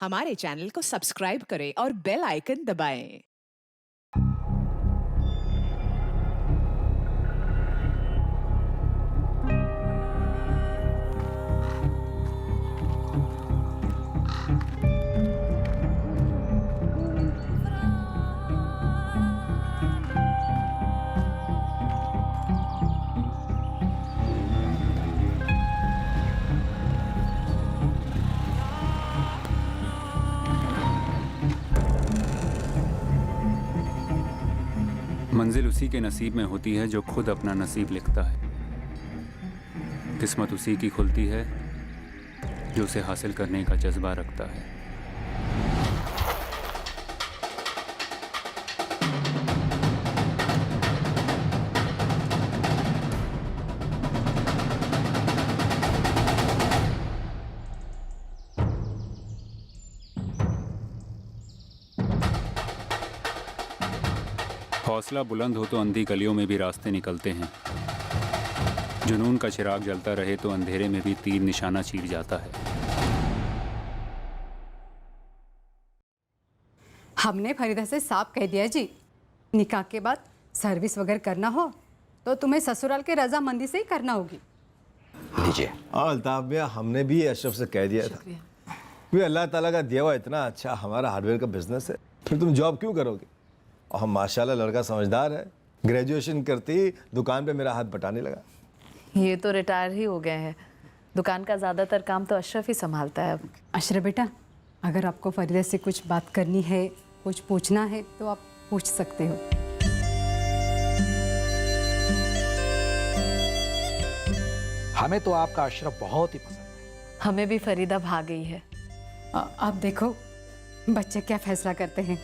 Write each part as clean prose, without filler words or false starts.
हमारे चैनल को सब्सक्राइब करें और बेल आइकन दबाएं। मंजिल उसी के नसीब में होती है जो खुद अपना नसीब लिखता है। किस्मत उसी की खुलती है जो उसे हासिल करने का जज्बा रखता है। हौसला बुलंद हो तो अंधी गलियों में भी रास्ते निकलते हैं। जुनून का चिराग जलता रहे तो अंधेरे में भी तीर निशाना चीर जाता है। हमने फरीदा से साफ कह दिया जी, निकाह के बाद सर्विस वगैरह करना हो तो तुम्हें ससुराल के रजामंदी से ही करना होगी। लीजिए। अल्ताफ भैया, हमने भी अशरफ से कह दिया था। भी अल्लाह ताला का दिया हुआ इतना अच्छा हमारा हार्डवेयर का बिजनेस है, फिर तुम जॉब क्यों करोगे? और हम माशाल्लाह लड़का समझदार है, ग्रेजुएशन करती दुकान पे मेरा हाथ बटाने लगा। ये तो रिटायर ही हो गए हैं, दुकान का ज़्यादातर काम तो अशरफ ही संभालता है अब। अशरफ बेटा, अगर आपको फरीदा से कुछ बात करनी है, कुछ पूछना है तो आप पूछ सकते हो। हमें तो आपका अशरफ बहुत ही पसंद है। हमें भी फरीदा भा गई है। आप देखो बच्चे क्या फैसला करते हैं।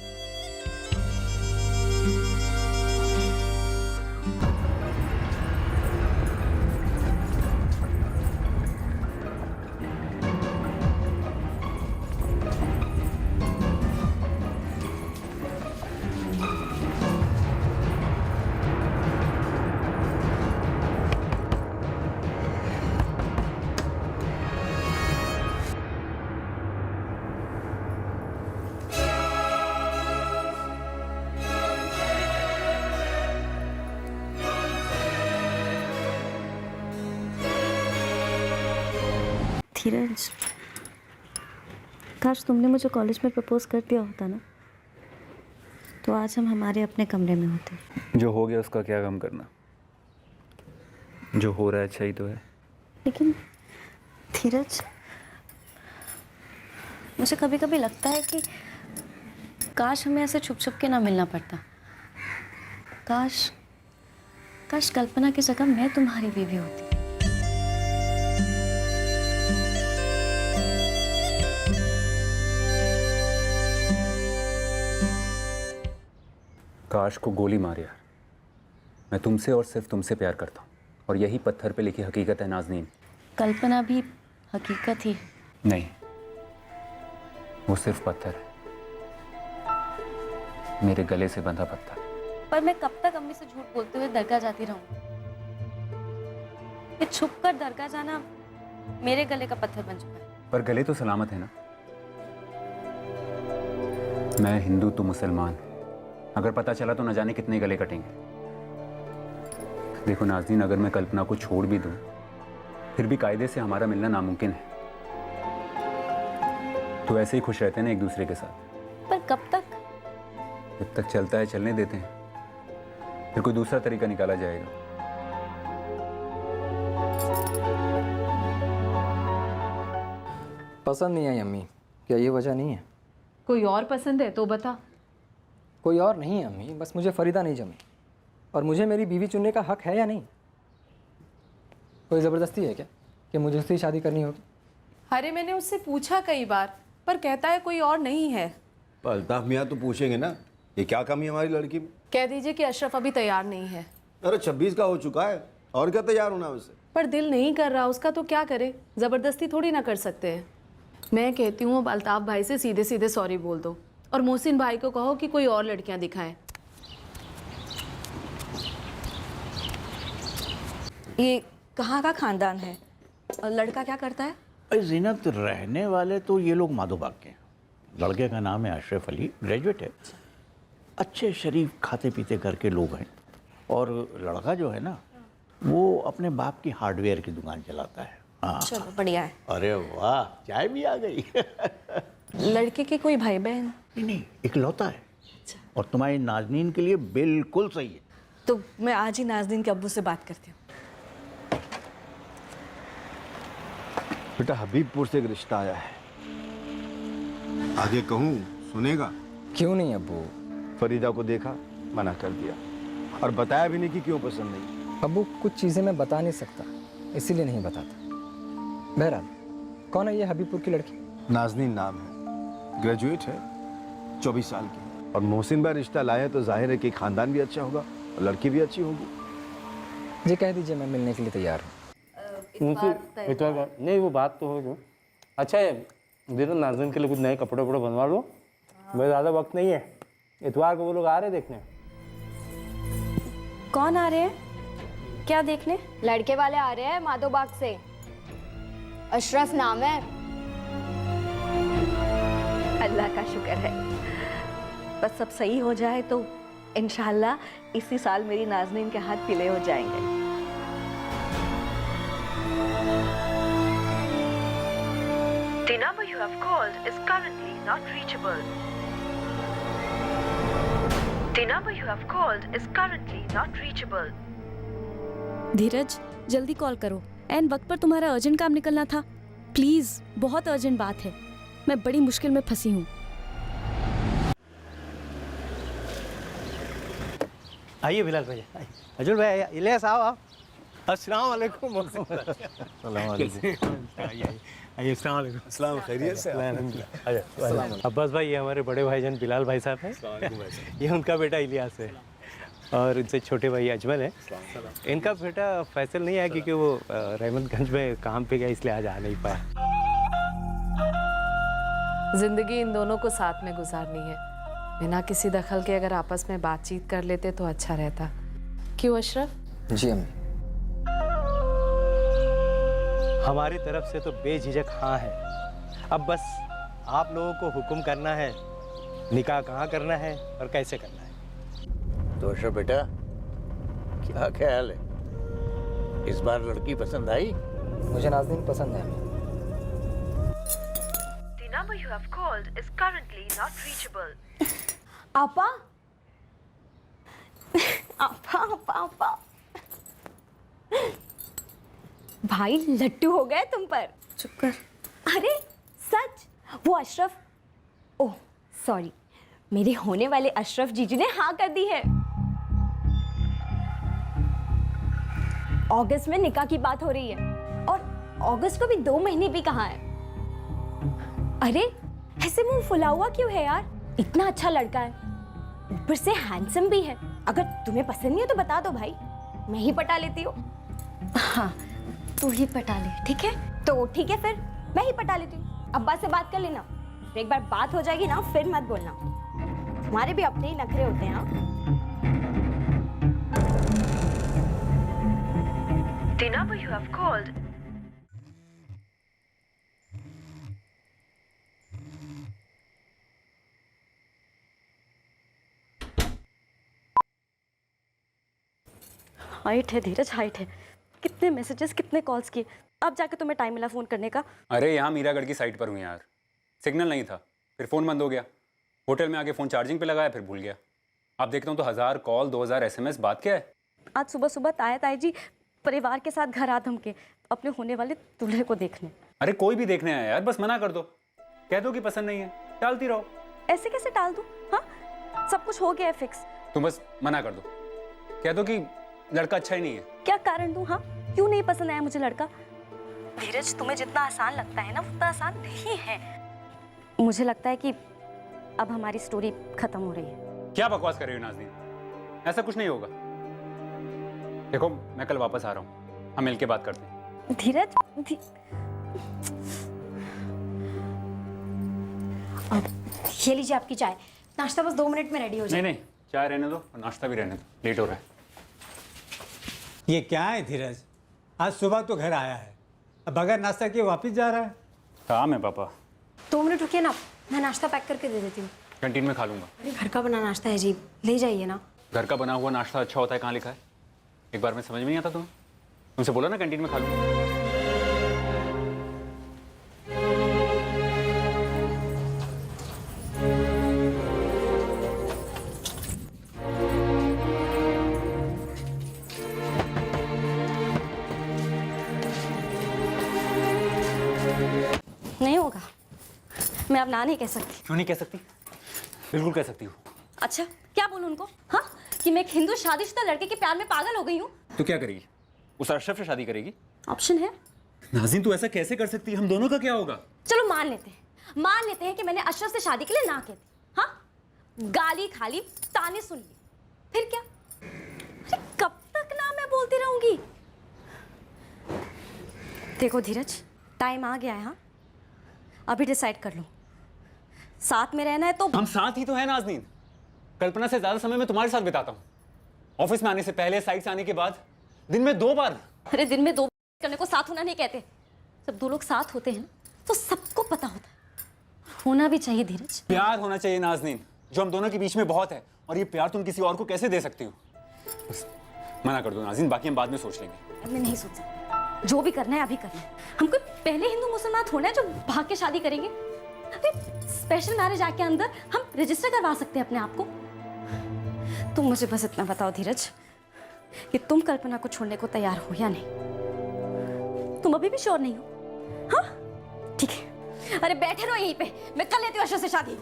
धीरज, काश तुमने मुझे कॉलेज में प्रपोज कर दिया होता ना, तो आज हम हमारे अपने कमरे में होते। जो हो गया उसका क्या गम करना, जो हो रहा है अच्छा ही तो है। लेकिन धीरज, मुझे कभी कभी लगता है कि काश हमें ऐसे छुप छुप के ना मिलना पड़ता। काश काश कल्पना की जगह मैं तुम्हारी बीवी होती। काश को गोली मार यार। मैं तुमसे और सिर्फ तुमसे प्यार करता हूँ, और यही पत्थर पे लिखी हकीकत है नाज़नीन। कल्पना भी हकीकत ही। नहीं, वो सिर्फ पत्थर है, मेरे गले से बंधा पत्थर। पर मैं कब तक अम्मी से झूठ बोलते हुए दरगाह जाती रहूं? ये छुपकर दरगाह जाना मेरे गले का पत्थर बन चुका है। पर गले तो सलामत है ना। मैं हिंदू तो मुसलमान, अगर पता चला तो न जाने कितने गले कटेंगे। देखो नाज़नीन, अगर मैं कल्पना को छोड़ भी दूं, फिर भी कायदे से हमारा मिलना नामुमकिन है। तो ऐसे ही खुश रहते हैं ना एक दूसरे के साथ। पर कब तक? जब तक चलता है चलने देते हैं, फिर कोई दूसरा तरीका निकाला जाएगा। पसंद नहीं आई अम्मी, क्या ये वजह नहीं है? कोई और पसंद है तो बता। कोई और नहीं है अम्मी, बस मुझे फरीदा नहीं जमी। और मुझे मेरी बीवी चुनने का हक है या नहीं? कोई ज़बरदस्ती है क्या कि मुझे उससे शादी करनी होगी? अरे मैंने उससे पूछा कई बार, पर कहता है कोई और नहीं है। पर अल्ताफ मियाँ तो पूछेंगे ना, ये क्या कमी है हमारी लड़की में? कह दीजिए कि अशरफ अभी तैयार नहीं है। अरे 26 का हो चुका है, और क्या तैयार होना है उससे? पर दिल नहीं कर रहा उसका, तो क्या करे, ज़बरदस्ती थोड़ी ना कर सकते हैं। मैं कहती हूँ अब अल्ताफ भाई से सीधे सीधे सॉरी बोल दो, और मोहसिन भाई को कहो कि कोई और लड़कियां दिखाएं। ये कहाँ का खानदान है और लड़का क्या करता है? अरे ज़ीनत, रहने वाले तो ये लोग माधोबाग के हैं, लड़के का नाम है अशरफ अली, ग्रेजुएट है, अच्छे शरीफ खाते पीते घर के लोग हैं। और लड़का जो है ना वो अपने बाप की हार्डवेयर की दुकान चलाता है। हाँ। चलो बढ़िया है। अरे वाह, चाय भी आ गई। लड़के के कोई भाई बहन? नहीं, इकलौता है। और तुम्हारी नाज़नीन के लिए बिल्कुल सही है। तो मैं आज ही नाज़नीन के अब्बू से बात करती हूँ। बेटा हबीबपुर से एक रिश्ता आया है, आगे कहूँ सुनेगा? क्यों नहीं अब्बू? फरीदा को देखा, मना कर दिया और बताया भी नहीं कि क्यों पसंद नहीं। अब्बू कुछ चीज़ें मैं बता नहीं सकता, इसीलिए नहीं बताता। बहरहाल कौन है ये हबीबपुर की लड़की? नाज़नीन नाम है, ग्रेजुएट है, 24 साल की। और मोहसिन भाई रिश्ता लाए हैं तो जाहिर है कि खानदान भी अच्छा होगा और लड़की भी अच्छी होगी। जी कह दीजिए, मैं मिलने के लिए तैयार हूँ। नहीं वो बात तो होगी। अच्छा है दिनों नाज़नीन के लिए कुछ नए कपड़े वपड़े बनवा लो, मैं ज़्यादा वक्त नहीं है। इतवार को वो लोग आ रहे देखने। कौन आ रहे हैं? क्या देखने? लड़के वाले आ रहे हैं माधो बाग से, अशरफ नाम है। अल्लाह का शुक्र है, बस सब सही हो जाए तो इंशाल्लाह इसी साल मेरी नाज़नीन के हाथ पीले हो जाएंगे। The number you have called is currently not reachable. The number you have called is currently not reachable. धीरज जल्दी कॉल करो, एन वक्त पर तुम्हारा अर्जेंट काम निकलना था। प्लीज, बहुत अर्जेंट बात है, मैं बड़ी मुश्किल में फंसी हूँ। आइए बिलाल भाई, अजुल भाई, इलियास आओ आप। अस्सलाम वालेकुम। आइए अस्सलाम वालेकुम। अस्सलाम, खैरियत से? अब्बास भाई, ये हमारे बड़े भाईजान बिलाल भाई साहब हैं। ये उनका बेटा इलियास है और इनसे छोटे भाई अजमल है। इनका बेटा फैसल नहीं आया क्योंकि वो रहमतगंज में काम पे गया, इसलिए आज आ नहीं पाया। जिंदगी इन दोनों को साथ में गुजारनी है, बिना किसी दखल के अगर आपस में बातचीत कर लेते तो अच्छा रहता। क्यों अशरफ? जी अम्मी। हमारी तरफ से तो बेझिझक हाँ है। अब बस आप लोगों को हुक्म करना है, निकाह कहाँ करना है और कैसे करना है। तो अशरफ बेटा, क्या ख्याल है, इस बार लड़की पसंद आई? मुझे नाज़नीन पसंद है। The number you have called is currently not reachable. आपा आपा आपा आपा, भाई लट्टू हो गए तुम पर। चुप कर। अरे सच, वो अशरफ, ओह सॉरी, मेरे होने वाले अशरफ जीजू ने हाँ कर दी है। अगस्त में निकाह की बात हो रही है और अगस्त को भी 2 महीने भी कहाँ है। अरे ऐसे मुंह फुला हुआ क्यों है यार, इतना अच्छा लड़का है, ऊपर से हैंडसम भी है। अगर तुम्हें पसंद नहीं है तो बता दो भाई, मैं ही पटा लेती हूँ। हाँ, तू ही पटा ले, ठीक है? तो ठीक है, फिर मैं ही पटा लेती हूँ। अब्बा से बात कर लेना, एक बार बात हो जाएगी ना फिर मत बोलना, तुम्हारे भी अपने ही नखरे होते हैं। हाँ, The number you have called. Height है धीरज, हाइट है। कितने मैसेजेस, कितने कॉल्स किए, अब जाके तुम्हें टाइम मिला फ़ोन करने का? अरे यहाँ मीरागढ़ की साइट पर हूँ यार, सिग्नल नहीं था, फिर फ़ोन बंद हो गया। होटल में आके फ़ोन चार्जिंग पे लगाया, फिर भूल गया। आप देखता हूँ तो 1000 कॉल, 2000 SMS, बात क्या है? आज सुबह सुबह ताया ताई जी परिवार के साथ घर आ धमके अपने होने वाले दूल्हे को देखने। अरे कोई भी देखने आया यार, बस मना कर दो, कह दो कि पसंद नहीं है, टालती रहो। ऐसे कैसे टाल दूँ? हाँ, सब कुछ हो गया है फिक्स। तुम बस मना कर दो, कह दो कि लड़का अच्छा ही नहीं है। क्या कारण दूँ? हाँ, क्यों नहीं पसंद आया मुझे लड़का? धीरज, तुम्हें जितना आसान लगता है ना, उतना आसान नहीं है। मुझे लगता है कि अब हमारी स्टोरी खत्म हो रही है। क्या बकवास कर रही हो नाज़नीन, ऐसा कुछ नहीं होगा। देखो मैं कल वापस आ रहा हूँ, हम मिलके बात करते हैं। धीरज, ये लीजिए आपकी चाय, नाश्ता बस 2 मिनट में रेडी हो जाए। नहीं, चाय रहने दो और नाश्ता भी रहने दो, लेट हो रहा है। ये क्या है धीरज, आज सुबह तो घर आया है, अब बगैर नाश्ता किए वापस जा रहा है। काम है पापा। 2 मिनट रुकिए ना, मैं नाश्ता पैक करके दे देती हूँ। कैंटीन में खा लूँगा। अरे घर का बना नाश्ता है जी, ले जाइए ना। घर का बना हुआ नाश्ता अच्छा होता है, कहाँ लिखा है? एक बार में समझ में नहीं आता तुम्हें? तुमसे बोला ना कैंटीन में खा लूँ। नहीं होगा, मैं अब ना नहीं कह सकती। क्यों नहीं कह सकती? बिल्कुल कह सकती हो। अच्छा क्या बोलूं उनको? हाँ, कि मैं एक हिंदू शादीशुदा लड़के के प्यार में पागल हो गई हूँ। तो क्या करेगी? उस अशरफ से शादी करेगी? ऑप्शन है। नाज़रीन तू ऐसा कैसे कर सकती है? हम दोनों का क्या होगा? चलो मान लेते हैं कि मैंने अशरफ से शादी के लिए ना कह दी। हाँ, गाली खा ली, ताने सुन ली, फिर क्या? अरे कब तक ना मैं बोलती रहूंगी? देखो धीरज, टाइम आ गया है। हाँ, अभी डिसाइड कर लो, साथ में रहना है तो। हम साथ ही तो हैं नाज़नीन। कल्पना से ज्यादा समय मैं तुम्हारे साथ बिताता हूँ। ऑफिस में आने से पहले, साइट से आने के बाद, दिन में 2 बार। अरे दिन में 2 बार करने को साथ होना नहीं कहते। जब 2 लोग साथ होते हैं ना तो सबको पता होता है। होना भी चाहिए धीरज। प्यार होना चाहिए नाज़नीन, जो हम दोनों के बीच में बहुत है। और ये प्यार तुम किसी और को कैसे दे सकती हो? बस मना कर दो नाज़नीन, बाकी हम बाद में सोच लेंगे। मैं नहीं सोच सकती। जो भी करना है अभी करना है। हम कोई पहले हिंदू मुसलमान थोड़े हैं जो भाग के शादी करेंगे। अभी स्पेशल मैरिज एक्ट के अंदर हम रजिस्टर करवा सकते हैं अपने आप को। तुम मुझे बस इतना बताओ धीरज कि तुम कल्पना को छोड़ने को तैयार हो या नहीं? तुम अभी भी श्योर नहीं हो? हाँ ठीक है, अरे बैठे रहो यहीं पे, मैं कर लेती हूँ अशरफ से शादी।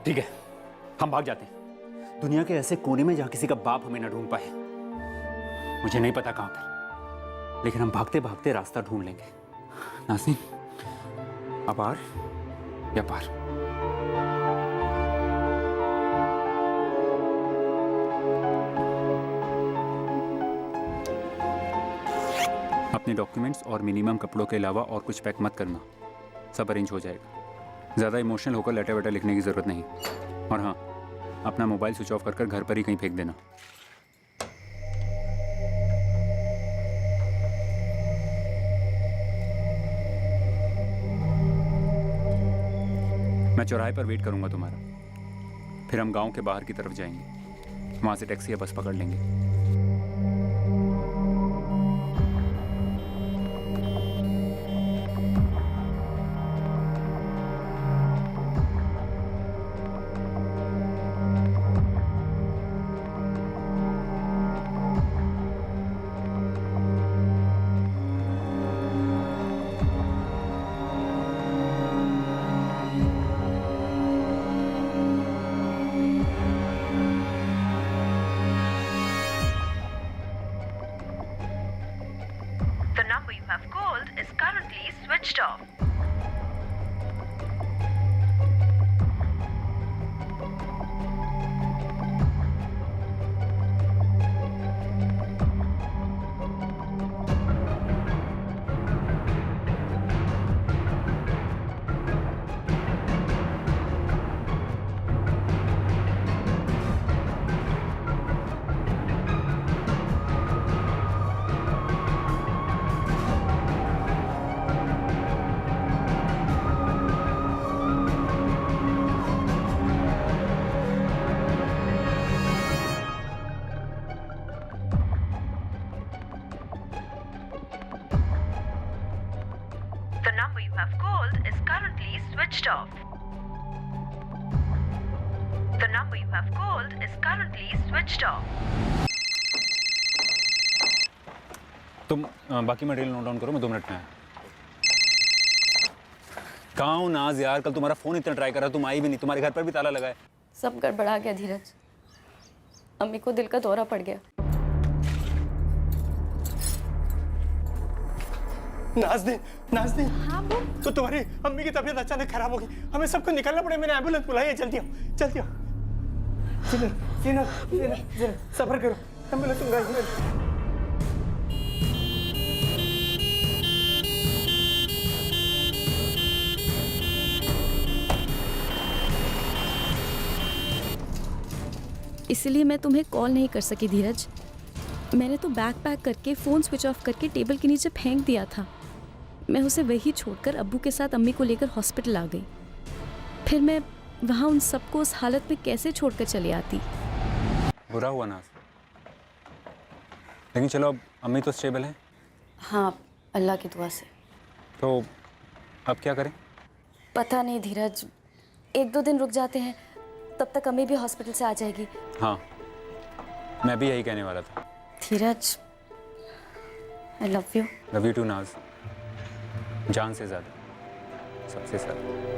ठीक है, हम भाग जाते हैं दुनिया के ऐसे कोने में जहाँ किसी का बाप हमें ना ढूंढ पाए। मुझे नहीं पता कहाँ पर, लेकिन हम भागते भागते रास्ता ढूंढ लेंगे। नाज़नीन, अपार या पार? अपने डॉक्यूमेंट्स और मिनिमम कपड़ों के अलावा और कुछ पैक मत करना, सब अरेंज हो जाएगा। ज़्यादा इमोशनल होकर लेटर वेटर लिखने की ज़रूरत नहीं। और हाँ, अपना मोबाइल स्विच ऑफ कर घर पर ही कहीं फेंक देना। मैं चौराहे पर वेट करूंगा तुम्हारा, फिर हम गांव के बाहर की तरफ जाएंगे। वहां से टैक्सी या बस पकड़ लेंगे। The number you have called is currently switched off. The number you have called is currently switched off. The number you have called is currently switched off. तुम बाकी मटेरियल नोट डाउन करो, मैं 2 minute में आया। कहाँ हूँ नाज यार? कल तुम्हारा फ़ोन इतना ट्राई करा, तुम आई भी नहीं। तुम्हारे घर पर भी ताला लगा है। सब गड़बड़ा गया धीरज, अम्मी को दिल का दौरा पड़ गया। नाज़नीन, हाँ तो तुम्हारी अम्मी की तबीयत अचानक खराब हो गई, हमें सबको निकलना पड़े। मैंने एम्बुलेंस बुलाई है, जल्दी आओ। सब्र करो, एम्बुलेंस बुलाई। इसलिए मैं तुम्हें कॉल नहीं कर सकी धीरज। मैंने तो बैग पैक करके फ़ोन स्विच ऑफ करके टेबल के नीचे फेंक दिया था। मैं उसे वही छोड़कर अब्बू के साथ अम्मी को लेकर हॉस्पिटल आ गई। फिर मैं वहाँ उन सबको उस हालत में कैसे छोड़कर चली आती। बुरा हुआ नाज, लेकिन चलो अब अम्मी तो स्टेबल है। हाँ, अल्लाह की दुआ से। तो अब क्या करें? पता नहीं धीरज, 1-2 दिन रुक जाते हैं, तब तक अम्मी भी हॉस्पिटल से आ जाएगी। हाँ, मैं भी यही कहने वाला था। Dheeraj, I love you. Love you too Naaz, जान से ज़्यादा, सबसे ज़्यादा।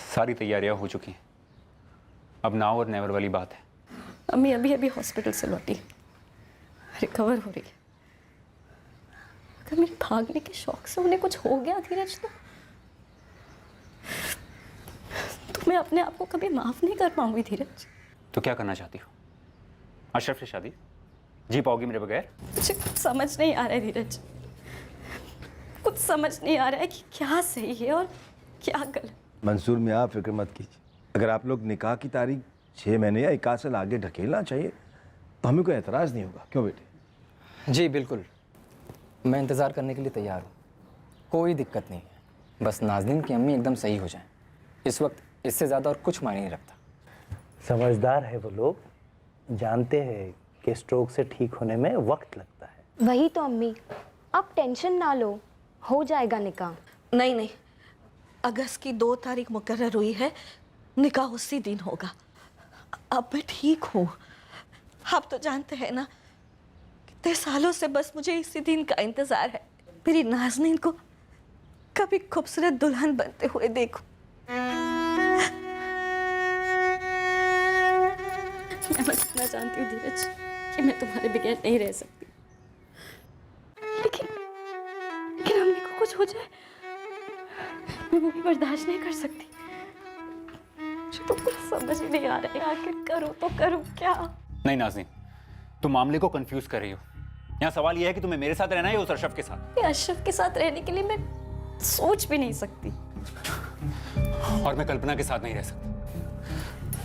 सारी तैयारियां हो चुकी हैं, अब नाउ और नेवर वाली बात है। अम्मी अभी अभी हॉस्पिटल से लौटी, रिकवर हो रही है। अगर मेरे भागने के शौक से उन्हें कुछ हो गया धीरज, तो मैं अपने आप को कभी माफ नहीं कर पाऊंगी धीरज। तो क्या करना चाहती हो? अशरफ से शादी? जी पाओगी मेरे बगैर? मुझे कुछ समझ नहीं आ रहा है धीरज, कुछ समझ नहीं आ रहा है कि क्या सही है और क्या गलत। मंसूर मियाँ, आप फिक्र मत कीजिए। अगर आप लोग निकाह की तारीख 6 महीने या 1 साल आगे ढकेलना चाहिए तो हमें कोई एतराज़ नहीं होगा। क्यों बेटे? जी बिल्कुल, मैं इंतज़ार करने के लिए तैयार हूँ, कोई दिक्कत नहीं है। बस नाज़नीन की अम्मी एकदम सही हो जाएं। इस वक्त इससे ज़्यादा और कुछ मायने नहीं रखता। समझदार है वो लोग, जानते हैं कि स्ट्रोक से ठीक होने में वक्त लगता है। वही तो अम्मी, आप टेंशन ना लो, हो जाएगा निकाह। नहीं नहीं, अगस्त की 2 तारीख मुकर्रर हुई है, निकाह उसी दिन होगा। अब मैं ठीक हूँ। आप तो जानते हैं ना, कितने सालों से बस मुझे इसी दिन का इंतजार है, मेरी नाज़नीन को कभी खूबसूरत दुल्हन बनते हुए देखूं। मैं इतना जानती हूँ धीरज कि मैं तुम्हारे बगैर नहीं रह सकती, लेकिन अम्मी को कुछ हो जाए मैं वो भी बर्दाश्त नहीं कर सकती। मुझे तो कुछ समझ नहीं आ रहा है, आखिर करूँ तो करूँ क्या? नहीं नाज़नीन, तुम मामले को कंफ्यूज कर रही हो। यहाँ सवाल यह है कि तुम्हें मेरे साथ रहना है या उस अशरफ के साथ। अशरफ के साथ रहने के लिए मैं सोच भी नहीं सकती, और मैं कल्पना के साथ नहीं रह सकती।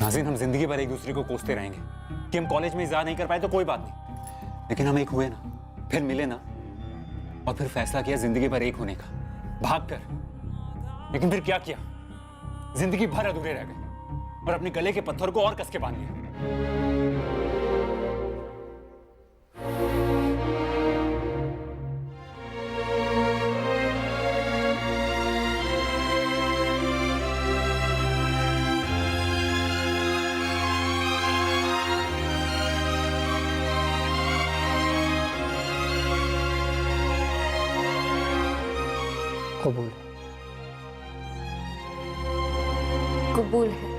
नाज़नीन, हम जिंदगी भर एक दूसरे को कोसते रहेंगे कि हम कॉलेज में इज़हार नहीं कर पाए तो कोई बात नहीं, लेकिन हम एक हुए ना, फिर मिले ना, और फिर फैसला किया जिंदगी भर एक होने का, भाग कर। लेकिन फिर क्या किया? जिंदगी भर अधूरे रह गए और अपने गले के पत्थर को और कस के बांध लिया। कबूल। कबूल है।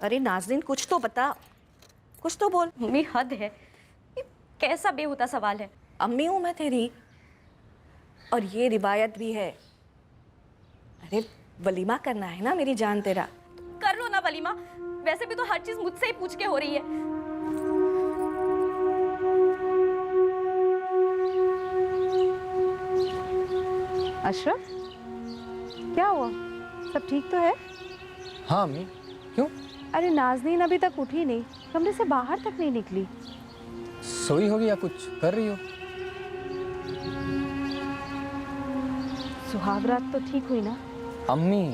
अरे नाज़नीन, कुछ तो बता, कुछ तो बोल। मम्मी हद है, ये कैसा बेहुदा सवाल है? अम्मी हूँ मैं तेरी, और ये रिवायत भी है। अरे वलीमा करना है ना मेरी जान तेरा। कर लो ना वलीमा, वैसे भी तो हर चीज मुझसे ही पूछ के हो रही है। अशरफ, क्या हुआ? सब ठीक तो है? हाँ अम्मी, क्यों? अरे नाज़नीन अभी तक उठी नहीं, कमरे से बाहर तक नहीं निकली। सोई होगी या कुछ कर रही हो? सुहाग रात तो ठीक हुई ना? अम्मी,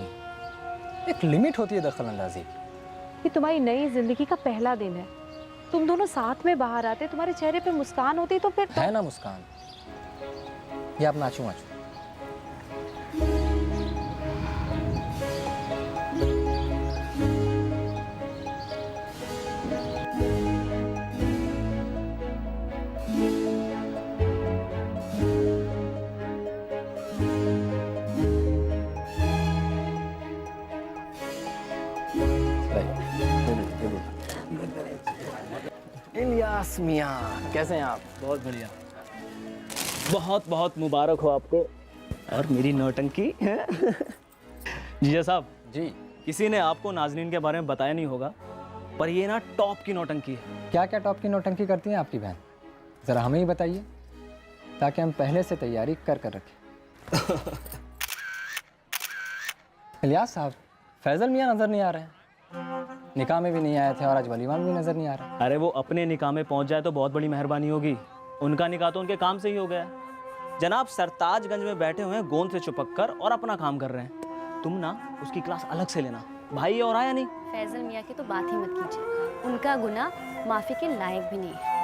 एक लिमिट होती है दखल अंदाजी। ये तुम्हारी नई जिंदगी का पहला दिन है। तुम दोनों साथ में बाहर आते, तुम्हारे चेहरे पे मुस्कान होती तो फिर है ना मुस्कान। ये आप नाचो नाचो। इलियास मियां, कैसे हैं आप? बहुत बढ़िया। बहुत बहुत मुबारक हो आपको और मेरी नौटंकी। जीजा साहब जी, किसी ने आपको नाज़नीन के बारे में बताया नहीं होगा, पर ये ना टॉप की नौटंकी है। क्या क्या टॉप की नौटंकी करती हैं आपकी बहन? ज़रा हमें ही बताइए ताकि हम पहले से तैयारी कर रखें। इलियास साहब, फैजल मियां नज़र नहीं आ रहे हैं, निकाह में भी नहीं आए थे और आज वलीमा में भी नज़र नहीं आ रहा। अरे वो अपने निकाह में पहुंच जाए तो बहुत बड़ी मेहरबानी होगी। उनका निकाह तो उनके काम से ही हो गया। जनाब सरताजगंज में बैठे हुए हैं गोंद से चिपक कर और अपना काम कर रहे हैं। तुम ना उसकी क्लास अलग से लेना। भाई और आया नहीं? फैजल मियाँ की तो बात ही मत कीजिए, उनका गुनाह माफ़ी के लायक भी नहीं है।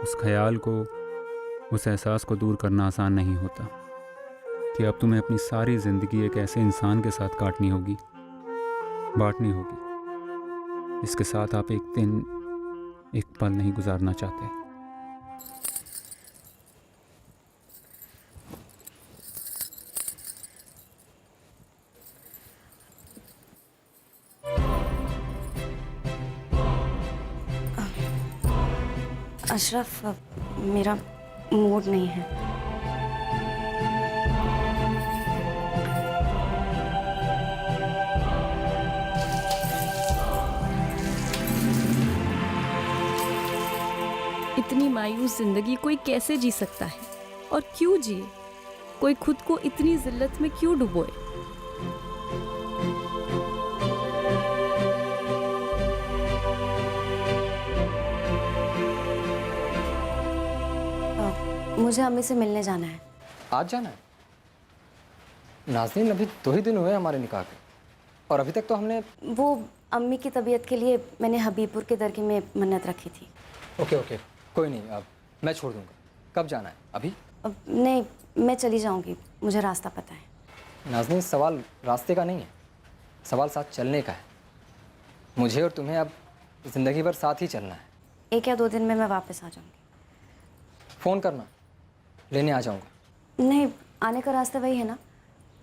उस ख्याल को, उस एहसास को दूर करना आसान नहीं होता कि अब तुम्हें अपनी सारी ज़िंदगी एक ऐसे इंसान के साथ काटनी होगी, बांटनी होगी, जिसके साथ आप एक दिन, एक पल नहीं गुजारना चाहते। अशरफ, मेरा मूड नहीं है। इतनी मायूस जिंदगी कोई कैसे जी सकता है और क्यों जिए? कोई खुद को इतनी जिल्लत में क्यों डुबोए? मुझे अम्मी से मिलने जाना है। आज जाना है? नाज़नीन, अभी 2 ही दिन हुए हमारे निकाह के और अभी तक तो हमने वो अम्मी की तबीयत के लिए मैंने हबीबपुर के दरगाह में मन्नत रखी थी। ओके ओके, कोई नहीं, अब मैं छोड़ दूंगा। कब जाना है? अभी? नहीं, मैं चली जाऊंगी, मुझे रास्ता पता है। नाज़नीन, सवाल रास्ते का नहीं है, सवाल साथ चलने का है। मुझे और तुम्हें अब ज़िंदगी भर साथ ही चलना है। 1 या 2 दिन में मैं वापस आ जाऊंगी। फ़ोन करना, लेने आ जाऊंगा। नहीं, आने का रास्ता वही है ना,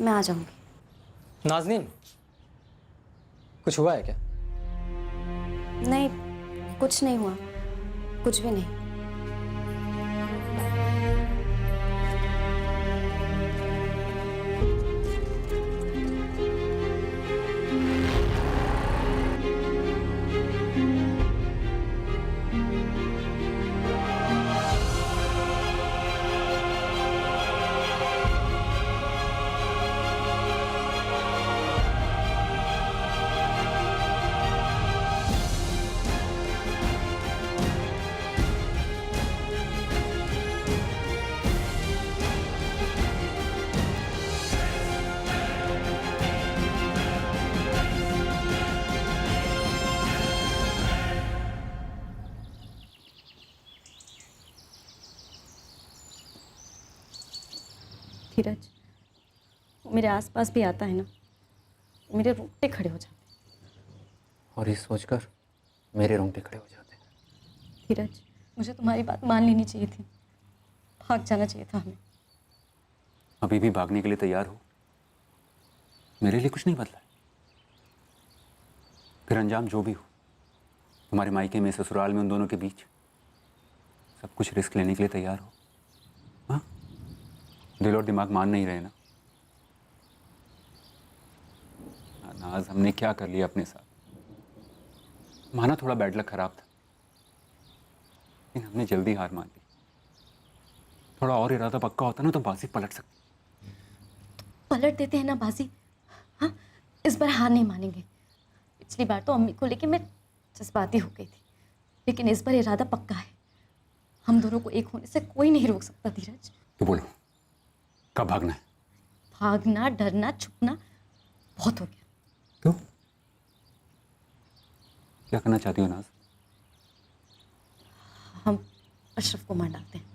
मैं आ जाऊंगी। नाज़नीन, कुछ हुआ है क्या? नहीं, कुछ नहीं हुआ, कुछ भी नहीं। धीरज, मेरे आसपास भी आता है ना, मेरे रोंगटे खड़े हो जाते हैं। और ये सोचकर मेरे रोंगटे खड़े हो जाते हैं। धीरज, मुझे तुम्हारी बात मान लेनी चाहिए थी, भाग जाना चाहिए था हमें। अभी भी भागने के लिए तैयार हो? मेरे लिए कुछ नहीं बदला है। फिर अंजाम जो भी हो, तुम्हारे मायके में, ससुराल में, उन दोनों के बीच सब कुछ रिस्क लेने के लिए तैयार हो? हाँ, दिल और दिमाग मान नहीं रहे ना। नाज, हमने क्या कर लिया अपने साथ। माना थोड़ा बैड लक खराब था, लेकिन हमने जल्दी हार मान ली। थोड़ा और इरादा पक्का होता ना तो बाजी पलट सकती। पलट देते हैं ना बाजी। हाँ, इस बार हार नहीं मानेंगे। पिछली बार तो अम्मी को लेके मैं जज्बाती हो गई थी, लेकिन इस बार इरादा पक्का है। हम दोनों को एक होने से कोई नहीं रोक सकता धीरज। तो बोलो, कब भागना है? भागना, डरना, छुपना बहुत हो गया। क्यों? क्या करना चाहती हो नाज? हम अशरफ को मार डालते हैं।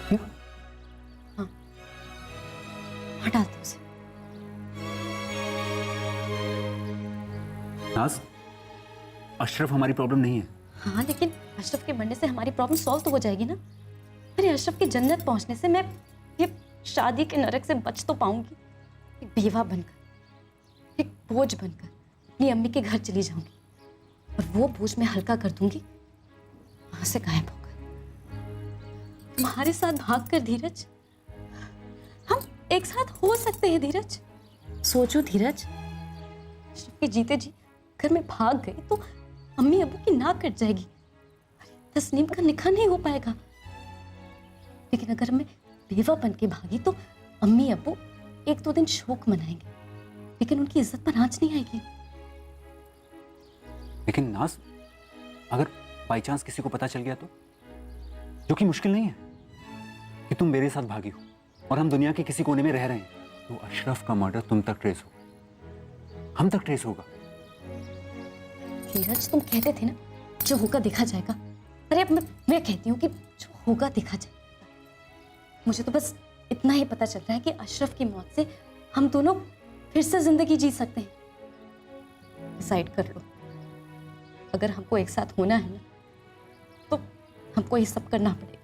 क्यों? हाँ, मार डालते हैं उसे। नाज, अशरफ हमारी प्रॉब्लम नहीं है। हाँ, लेकिन अशरफ के मरने से हमारी प्रॉब्लम सॉल्व तो हो जाएगी ना। अरे अशरफ की जन्नत पहुंचने से मैं ये शादी के नरक से बच तो पाऊंगी। एक बेवा बनकर, एक बोझ बनकर अपनी अम्मी के घर चली जाऊंगी, और वो बोझ मैं हल्का कर दूंगी वहां से गायब होकर। तुम्हारे साथ भाग कर धीरज, हम एक साथ हो सकते हैं धीरज। सोचो धीरज, अशरफ के जीते जी अगर मैं भाग गई तो अम्मी अबू की नाक कट जाएगी, तस्नीम का निकाह नहीं हो पाएगा। लेकिन अगर मैं बेवा बन के भागी तो अम्मी अबू 1-2 दिन शोक मनाएंगे, लेकिन उनकी इज्जत पर आंच नहीं आएगी। लेकिन नाज, अगर बाई चांस किसी को पता चल गया तो, जो कि मुश्किल नहीं है, कि तुम मेरे साथ भागी हो और हम दुनिया के किसी कोने में रह रहे हैं, तो अशरफ का मर्डर तुम तक ट्रेस होगा, हम तक ट्रेस होगा। धीरज, तुम कहते थे ना जो होगा देखा जाएगा। अरे अब मैं कहती हूँ कि जो होगा देखा जाएगा। मुझे तो बस इतना ही पता चल रहा है कि अशरफ की मौत से हम दोनों फिर से जिंदगी जी सकते हैं। डिसाइड कर लो, अगर हमको एक साथ होना है ना तो हमको ये सब करना पड़ेगा।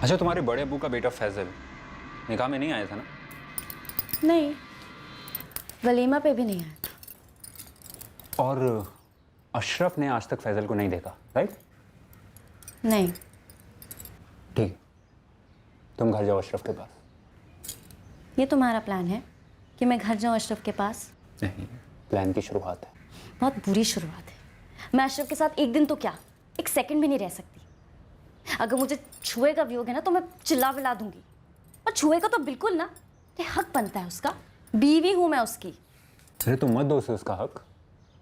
अच्छा, तुम्हारे बड़े अब्बू का बेटा फैजल निकाह में नहीं आया था ना? नहीं, वलीमा पे भी नहीं आया। और अशरफ ने आज तक फैजल को नहीं देखा, राइट? नहीं। ठीक, तुम घर जाओ अशरफ के पास। ये तुम्हारा प्लान है कि मैं घर जाऊं अशरफ के पास? नहीं, प्लान की शुरुआत है। बहुत बुरी शुरुआत है। मैं अशरफ के साथ एक दिन तो क्या, एक सेकंड भी नहीं रह सकती। अगर मुझे छुएगा भी होगा ना तो मैं चिल्ला विला दूंगी, और छुएगा तो बिल्कुल ना। ये हक बनता है उसका, बीवी हूं मैं उसकी। अरे तुम मत दो उसे उसका हक,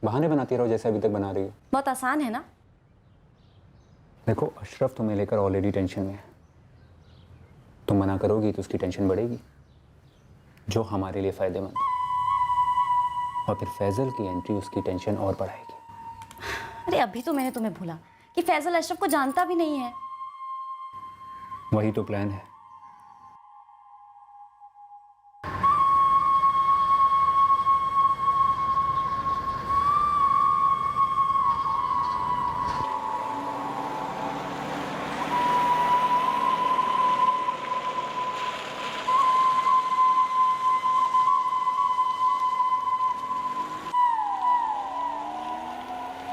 बहाने बनाती रहो जैसे अभी तक बना रही हो। बहुत आसान है ना। देखो, अशरफ तुम्हें लेकर ऑलरेडी टेंशन में है। तुम मना करोगी तो उसकी टेंशन बढ़ेगी, जो हमारे लिए फायदेमंद है, और फिर फैजल की एंट्री उसकी टेंशन और बढ़ाएगी। अरे अभी तो मैंने तुम्हें भूला कि फैजल अशरफ को जानता भी नहीं है। वही तो प्लान है।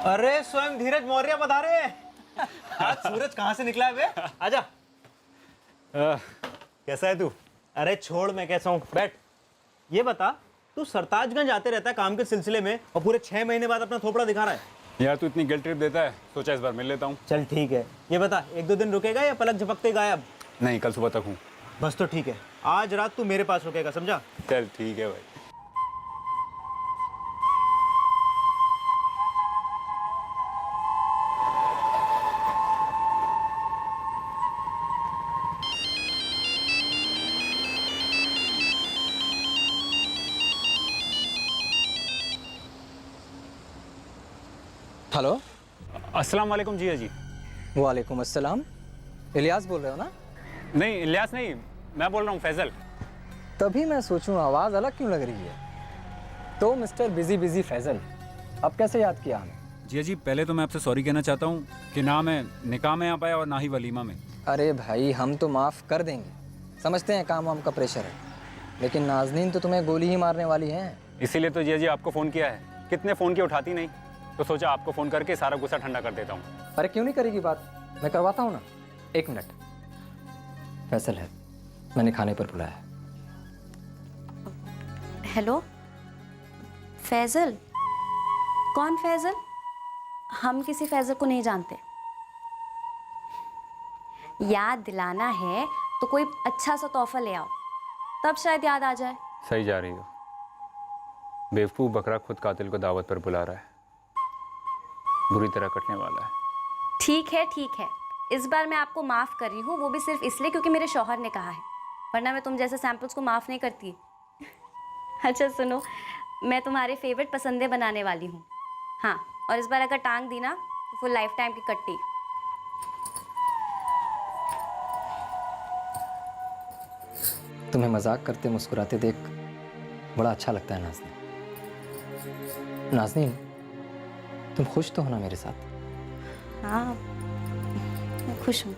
अरे स्वयं धीरज मौर्य बता रहे हैं। आज सूरज कहाँ से निकला है बे? आजा। कैसा है तू? अरे छोड़, मैं कैसा हूँ, बैठ। ये बता, तू सरताजगंज आते रहता है काम के सिलसिले में, और पूरे 6 महीने बाद अपना थोपड़ा दिखा रहा है। यार तू इतनी गिल्ट ट्रिप देता है, सोचा इस बार मिल लेता हूँ। चल ठीक है, ये बता 1-2 दिन रुकेगा या पलक झपकते गायब? नहीं, कल सुबह तक हूँ। बस तो ठीक है, आज रात तू मेरे पास रुकेगा, समझा? चल ठीक है भाई। हेलो। अस्सलाम वालेकुम जिया जी। वालेकुम अस्सलाम। इलियास बोल रहे हो ना? नहीं इलियास नहीं, मैं बोल रहा हूँ फैजल। तभी मैं सोचूं आवाज़ अलग क्यों लग रही है। तो मिस्टर बिजी फैजल, अब कैसे याद किया हमें? जिया जी पहले तो मैं आपसे सॉरी कहना चाहता हूँ कि ना मैं निकाह में आ पाया और ना ही वलीमा में। अरे भाई हम तो माफ़ कर देंगे, समझते हैं काम वाम का प्रेशर है, लेकिन नाज़नीन तो तुम्हें गोली ही मारने वाली हैं। इसीलिए तो जिया जी आपको फ़ोन किया है। कितने फ़ोन किए उठाती नहीं, तो सोचा आपको फ़ोन करके सारा गुस्सा ठंडा कर देता हूँ। अरे क्यों नहीं करेगी बात, मैं करवाता हूँ ना। 1 मिनट, फैसल है, मैंने खाने पर बुलाया है। हेलो फैजल। कौन फैजल? हम किसी फैजल को नहीं जानते। याद दिलाना है तो कोई अच्छा सा तोहफा ले आओ, तब शायद याद आ जाए। सही जा रही हो। बेवकूफ़ बकरा खुद कातिल को दावत पर बुला रहा है, बुरी तरह कटने वाला है। ठीक है, इस बार मैं आपको माफ़ कर रही हूँ, वो भी सिर्फ इसलिए क्योंकि मेरे शौहर ने कहा है, वरना मैं तुम जैसे सैंपल्स को माफ़ नहीं करती। अच्छा सुनो, मैं तुम्हारे फेवरेट पसंदे बनाने वाली हूँ। हाँ, और इस बार अगर टांग दी ना तो फुल लाइफ टाइम की कट्टी। तुम्हें मजाक करते मुस्कुराते देख बड़ा अच्छा लगता है नाज़नीन। नाज़नीन, तुम खुश तो हो ना मेरे साथ? हाँ, मैं खुश हूँ।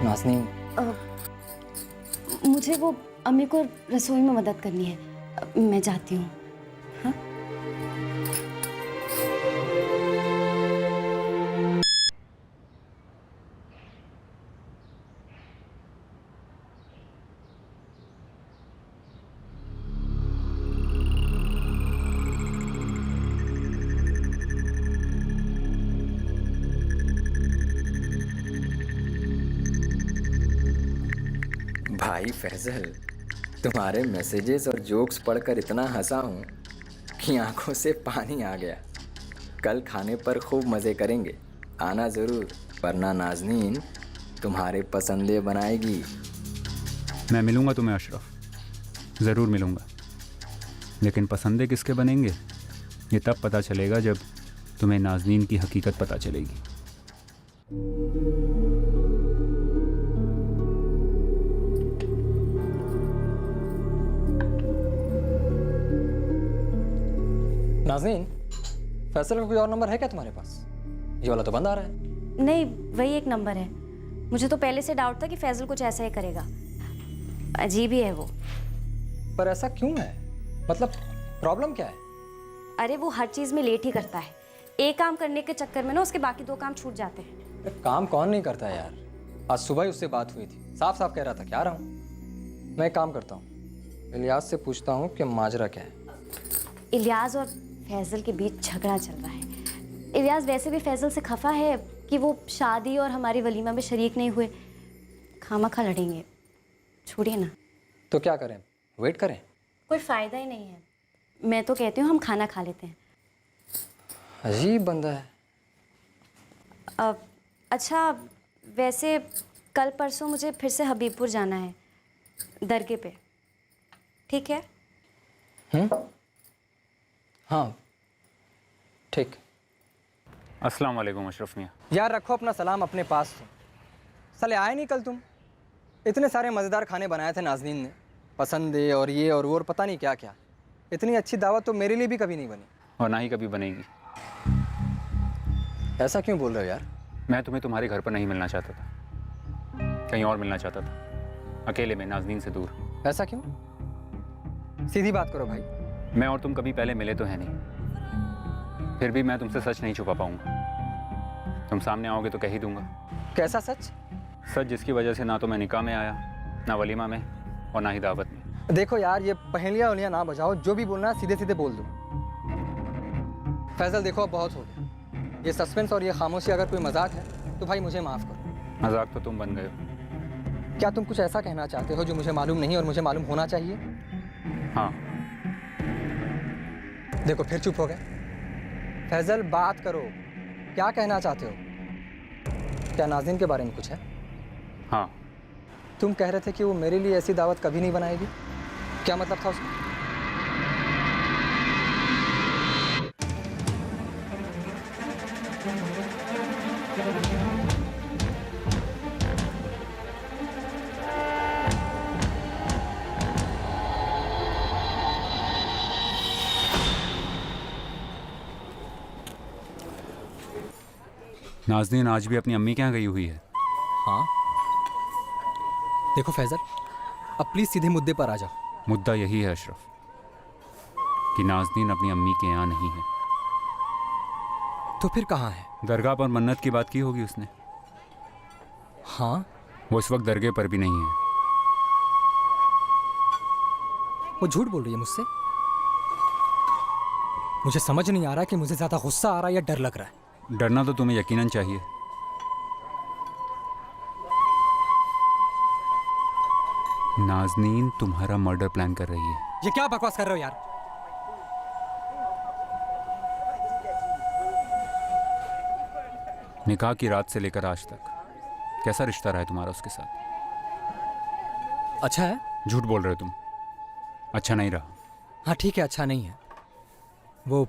नाज़नीन, मुझे वो अम्मी को रसोई में मदद करनी है, मैं जाती हूँ। हाँ? भाई फैजल, तुम्हारे मैसेजेस और जोक्स पढ़कर इतना हंसा हूँ कि आंखों से पानी आ गया। कल खाने पर खूब मज़े करेंगे, आना ज़रूर, वरना नाज़नीन तुम्हारे पसंदे बनाएगी। मैं मिलूंगा तुम्हें अशरफ, ज़रूर मिलूंगा, लेकिन पसंदे किसके बनेंगे ये तब पता चलेगा जब तुम्हें नाज़नीन की हकीकत पता चलेगी। नाज़नीन, फैसल का कोई और नंबर है क्या तुम्हारे पास? ये वाला तो बंद आ रहा है। नहीं, वही एक नंबर है। मुझे तो पहले से डाउट था कि फैजल कुछ ऐसा ही करेगा, अजीब ही है वो। पर ऐसा क्यों है? मतलब प्रॉब्लम क्या है? अरे वो हर चीज़ में लेट ही करता है, एक काम करने के चक्कर में ना उसके बाकी 2 काम छूट जाते हैं। काम कौन नहीं करता है यार? आज सुबह ही उससे बात हुई थी, साफ साफ कह रहा था कि आ रहा हूँ। मैं एक काम करता हूँ, इलियास से पूछता हूँ कि माजरा क्या है। इलियास और फैजल के बीच झगड़ा चल रहा है। इलियास वैसे भी फैजल से खफा है कि वो शादी और हमारी वलीमा में शरीक नहीं हुए, खामखा लड़ेंगे। छोड़िए ना। तो क्या करें, वेट करें? कोई फ़ायदा ही नहीं है। मैं तो कहती हूँ हम खाना खा लेते हैं। अजीब बंदा है। अच्छा, वैसे कल परसों मुझे फिर से हबीबपुर जाना है, दरगाह पे, ठीक है? हाँ ठीक। अस्सलाम वालेकुम अशरफ मियाँ। यार रखो अपना सलाम अपने पास। तुम साले आए नहीं कल? तुम इतने सारे मज़ेदार खाने बनाए थे नाज़नीन ने, पसंदे और ये और वो और पता नहीं क्या क्या। इतनी अच्छी दावत तो मेरे लिए भी कभी नहीं बनी, और ना ही कभी बनेगी। ऐसा क्यों बोल रहे हो यार? मैं तुम्हें तुम्हारे घर पर नहीं मिलना चाहता था, कहीं और मिलना चाहता था, अकेले में, नाज़नीन से दूर। ऐसा क्यों? सीधी बात करो भाई। मैं और तुम कभी पहले मिले तो है नहीं, फिर भी मैं तुमसे सच नहीं छुपा पाऊंगा। तुम सामने आओगे तो कह ही दूंगा। कैसा सच? सच जिसकी वजह से ना तो मैं निकाह में आया, ना वलीमा में, और ना ही दावत में। देखो यार, ये पहेलियाँ उलियाँ ना बजाओ, जो भी बोलना है सीधे सीधे बोल दो। फैजल देखो अब बहुत हो गया, ये सस्पेंस और ये खामोशी अगर कोई मजाक है तो भाई मुझे माफ़ करो। मजाक तो तुम बन गए हो। क्या तुम कुछ ऐसा कहना चाहते हो जो मुझे मालूम नहीं और मुझे मालूम होना चाहिए? हाँ। देखो फिर चुप हो गए। फैजल बात करो, क्या कहना चाहते हो? क्या नाज़नीन के बारे में कुछ है? हाँ। तुम कह रहे थे कि वो मेरे लिए ऐसी दावत कभी नहीं बनाएगी। क्या मतलब था उसका? नाज़नीन आज भी अपनी अम्मी के यहाँ गई हुई है। हाँ देखो फैजल, अब प्लीज सीधे मुद्दे पर आ जाओ। मुद्दा यही है अशरफ कि नाज़नीन अपनी अम्मी के यहाँ नहीं है। तो फिर कहाँ है? दरगाह पर मन्नत की बात की होगी उसने। हाँ वो इस वक्त दरगाह पर भी नहीं है। वो झूठ बोल रही है मुझसे। मुझे समझ नहीं आ रहा कि मुझे ज्यादा गुस्सा आ रहा है या डर लग रहा है। डरना तो तुम्हें यकीनन चाहिए। नाज़नीन तुम्हारा मर्डर प्लान कर रही है। ये क्या बकवास कर रहे हो यार? निकाह की रात से लेकर आज तक कैसा रिश्ता रहा है तुम्हारा उसके साथ? अच्छा है। झूठ बोल रहे हो तुम। अच्छा नहीं रहा। हाँ ठीक है, अच्छा नहीं है। वो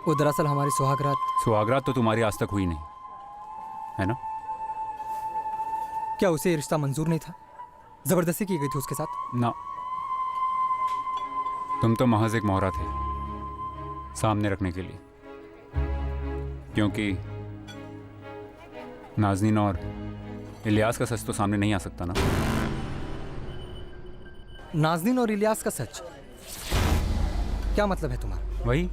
दरअसल हमारी सुहागरात तो तुम्हारी आज तक हुई नहीं है ना? क्या उसे ये रिश्ता मंजूर नहीं था? जबरदस्ती की गई थी उसके साथ? ना, तुम तो महज एक मोहरा थे सामने रखने के लिए, क्योंकि नाज़नीन और इलियास का सच तो सामने नहीं आ सकता ना। नाज़नीन और इलियास का सच? क्या मतलब है तुम्हारा? वही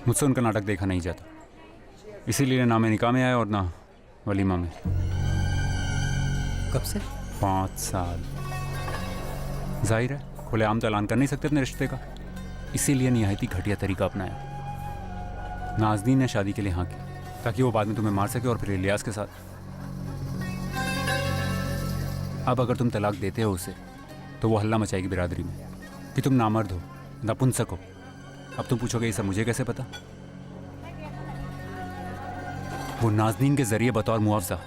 मुझसे उनका नाटक देखा नहीं जाता, इसीलिए ना मैं निकाह में आया और ना वलीमा में। कब से? 5 साल। जाहिर है खुलेआम तो ऐलान कर नहीं सकते अपने रिश्ते का, इसीलिए निहायती घटिया तरीका अपनाया। नाज़नीन ने शादी के लिए हाँ की ताकि वो बाद में तुम्हें मार सके और फिर इलियास के साथ। अब अगर तुम तलाक देते हो उसे तो वो हल्ला मचाएगी बिरादरी में कि तुम नामर्द हो, नपुंसक हो। अब तुम पूछोगे ये सब मुझे कैसे पता? वो नाज़नीन के जरिए बतौर मुआवजा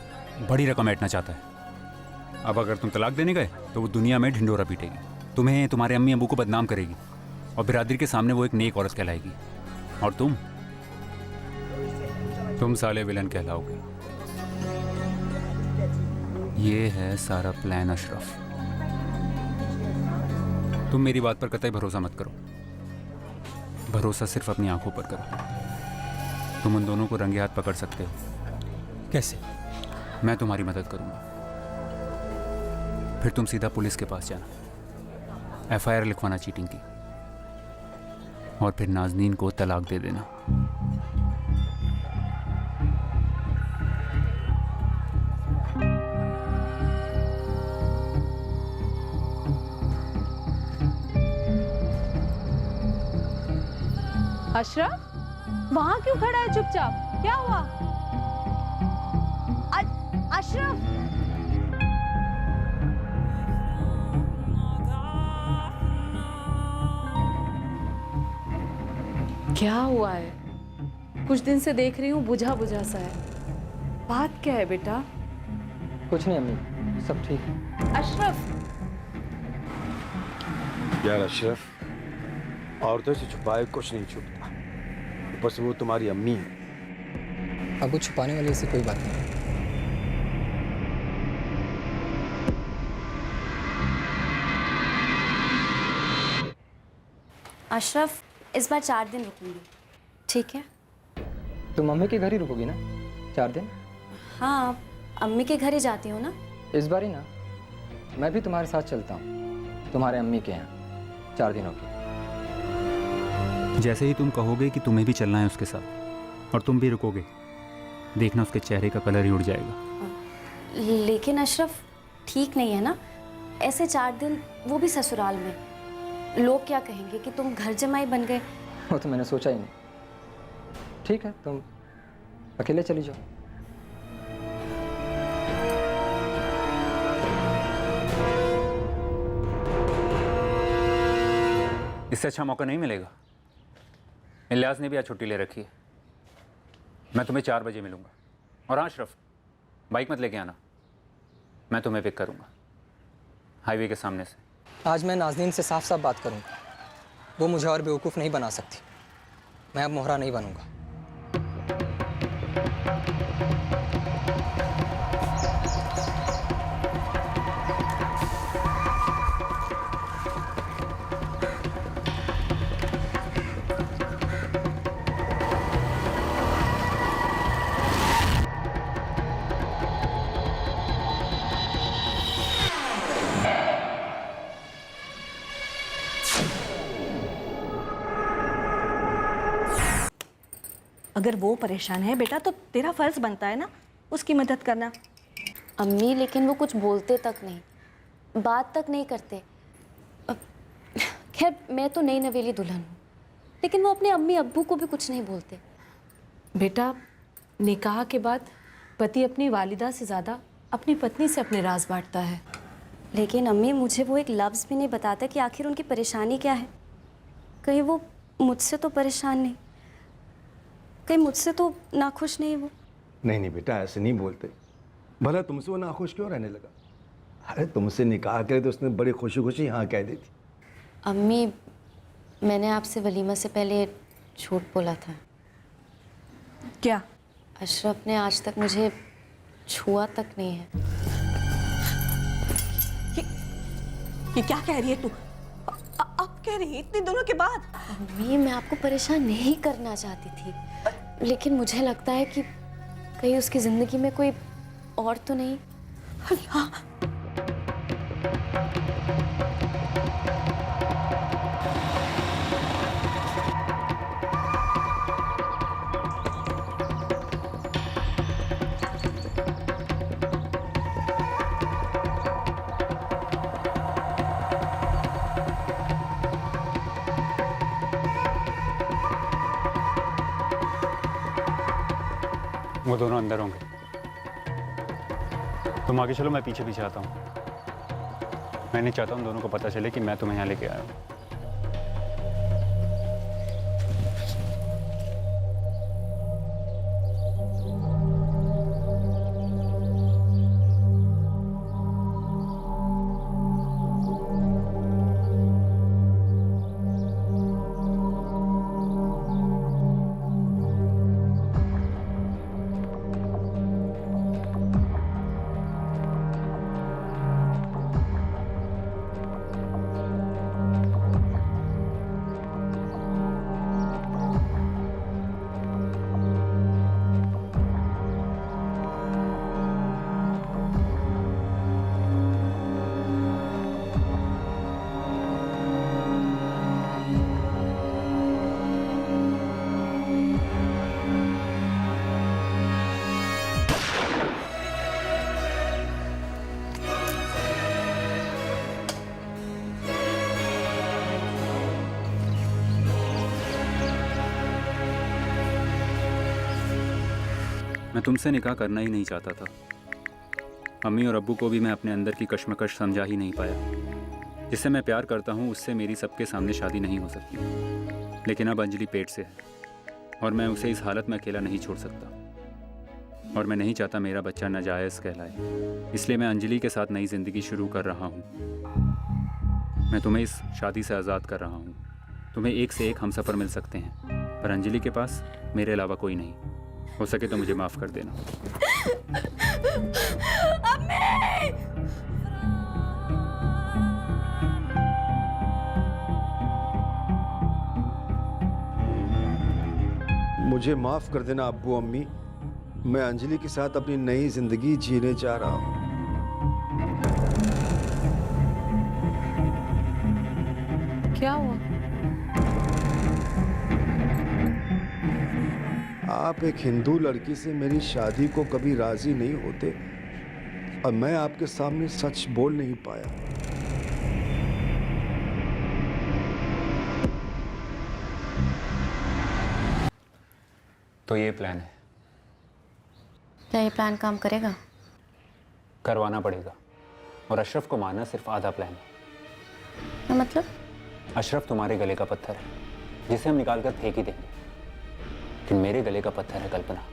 बड़ी रकम ऐंठना चाहता है। अब अगर तुम तलाक देने गए तो वो दुनिया में ढिंडोरा पीटेगी, तुम्हें, तुम्हारे अम्मी अबू को बदनाम करेगी और बिरादरी के सामने वो एक नेक औरत कहलाएगी और तुम साले विलन कहलाओगे। ये है सारा प्लान अशरफ। तुम मेरी बात पर कतई भरोसा मत करो, भरोसा सिर्फ अपनी आंखों पर करो। तुम उन दोनों को रंगे हाथ पकड़ सकते हो। कैसे? मैं तुम्हारी मदद करूंगा। फिर तुम सीधा पुलिस के पास जाना, FIR लिखवाना चीटिंग की, और फिर नाज़नीन को तलाक दे देना। अशरफ, वहां क्यों खड़ा है चुपचाप? क्या हुआ? अशरफ, क्या हुआ है? कुछ दिन से देख रही हूँ बुझा बुझा सा है। बात क्या है बेटा? कुछ नहीं अम्मी, सब ठीक है। अशरफ, यार अशरफ, औरतों से छुपाए कुछ नहीं छुपता। ऊपर से वो तुम्हारी अम्मी है। अब वो छुपाने वाली ऐसी कोई बात नहीं। अशरफ, इस बार 4 दिन रुकूंगी, ठीक है? तुम मम्मी के घर ही रुकोगी ना 4 दिन? हाँ, अम्मी के घर ही जाती हूँ ना। इस बार ही ना, मैं भी तुम्हारे साथ चलता हूँ तुम्हारे अम्मी के यहाँ 4 दिनों की। जैसे ही तुम कहोगे कि तुम्हें भी चलना है उसके साथ और तुम भी रुकोगे, देखना उसके चेहरे का कलर ही उड़ जाएगा। लेकिन अशरफ, ठीक नहीं है ना ऐसे 4 दिन, वो भी ससुराल में। लोग क्या कहेंगे कि तुम घर जमाई बन गए। वो तो मैंने सोचा ही नहीं। ठीक है, तुम अकेले चली जाओ। इससे अच्छा मौका नहीं मिलेगा। इलियास ने भी आज छुट्टी ले रखी है। मैं तुम्हें 4 बजे मिलूंगा। और हाँ अशरफ, बाइक मत लेके आना, मैं तुम्हें पिक करूंगा हाईवे के सामने से। आज मैं नाज़नीन से साफ साफ बात करूंगा, वो मुझे और बेवकूफ़ नहीं बना सकती। मैं अब मोहरा नहीं बनूंगा। अगर वो परेशान है बेटा तो तेरा फर्ज बनता है ना उसकी मदद करना। अम्मी लेकिन वो कुछ बोलते तक नहीं, बात तक नहीं करते। खैर मैं तो नई नवेली दुल्हन हूँ, लेकिन वो अपने अम्मी अब्बू को भी कुछ नहीं बोलते। बेटा, निकाह के बाद पति अपनी वालिदा से ज़्यादा अपनी पत्नी से अपने राज बांटता है। लेकिन अम्मी मुझे वो एक लफ्ज़ भी नहीं बताता कि आखिर उनकी परेशानी क्या है। कहीं वो मुझसे तो परेशान नहीं, कहीं मुझसे तो नाखुश नहीं वो। नहीं बेटा, ऐसे नहीं बोलते। भला तुमसे वो नाखुश क्यों रहने लगा? अरे तुमसे निकाह करे तो उसने बड़ी खुशी खुशी हाँ कह दी थी। अम्मी, मैंने आपसे वलीमा से पहले झूठ बोला था। क्या? अशरफ ने आज तक मुझे छुआ तक नहीं है। ये क्या कह रही है तू? अब कह रही है इतने दिनों के बाद? अम्मी, मैं आपको परेशान नहीं करना चाहती थी, लेकिन मुझे लगता है कि कहीं उसकी ज़िंदगी में कोई और तो नहीं। अल्लाह, वो दोनों अंदर होंगे, तुम आगे चलो, मैं पीछे पीछे आता हूँ। मैं नहीं चाहता उन दोनों को पता चले कि मैं तुम्हें यहाँ लेके आया हूँ। मैं तुमसे निकाह करना ही नहीं चाहता था। अम्मी और अब्बू को भी मैं अपने अंदर की कश्मकश समझा ही नहीं पाया। जिससे मैं प्यार करता हूँ उससे मेरी सबके सामने शादी नहीं हो सकती। लेकिन अब अंजलि पेट से है और मैं उसे इस हालत में अकेला नहीं छोड़ सकता। और मैं नहीं चाहता मेरा बच्चा नाजायज़ कहलाए। इसलिए मैं अंजलि के साथ नई ज़िंदगी शुरू कर रहा हूँ। मैं तुम्हें इस शादी से आज़ाद कर रहा हूँ। तुम्हें एक से एक हमसफ़र मिल सकते हैं, पर अंजलि के पास मेरे अलावा कोई नहीं। हो सके तो मुझे माफ़ कर देना। मुझे माफ़ कर देना अब्बू अम्मी, मैं अंजलि के साथ अपनी नई जिंदगी जीने जा रहा हूँ। क्या हुआ? आप एक हिंदू लड़की से मेरी शादी को कभी राजी नहीं होते और मैं आपके सामने सच बोल नहीं पाया। तो ये प्लान है। क्या ये प्लान काम करेगा? करवाना पड़ेगा। और अशरफ को मारना सिर्फ आधा प्लान है। क्या मतलब? अशरफ तुम्हारे गले का पत्थर है जिसे हम निकाल कर फेंक ही देंगे। लेकिन मेरे गले का पत्थर है कल्पना,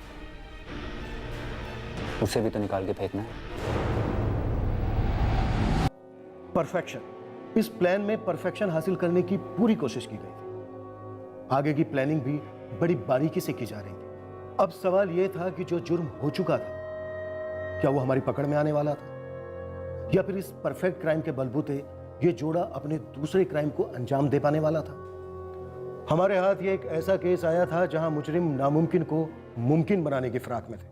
उसे भी तो निकाल के फेंकना है। परफेक्शन, इस प्लान में परफेक्शन हासिल करने की पूरी कोशिश की गई थी। आगे की प्लानिंग भी बड़ी बारीकी से की जा रही थी। अब सवाल यह था कि जो जुर्म हो चुका था क्या वो हमारी पकड़ में आने वाला था, या फिर इस परफेक्ट क्राइम के बलबूते ये जोड़ा अपने दूसरे क्राइम को अंजाम दे पाने वाला था। हमारे हाथ ये एक ऐसा केस आया था जहां मुजरिम नामुमकिन को मुमकिन बनाने की फिराक में थे,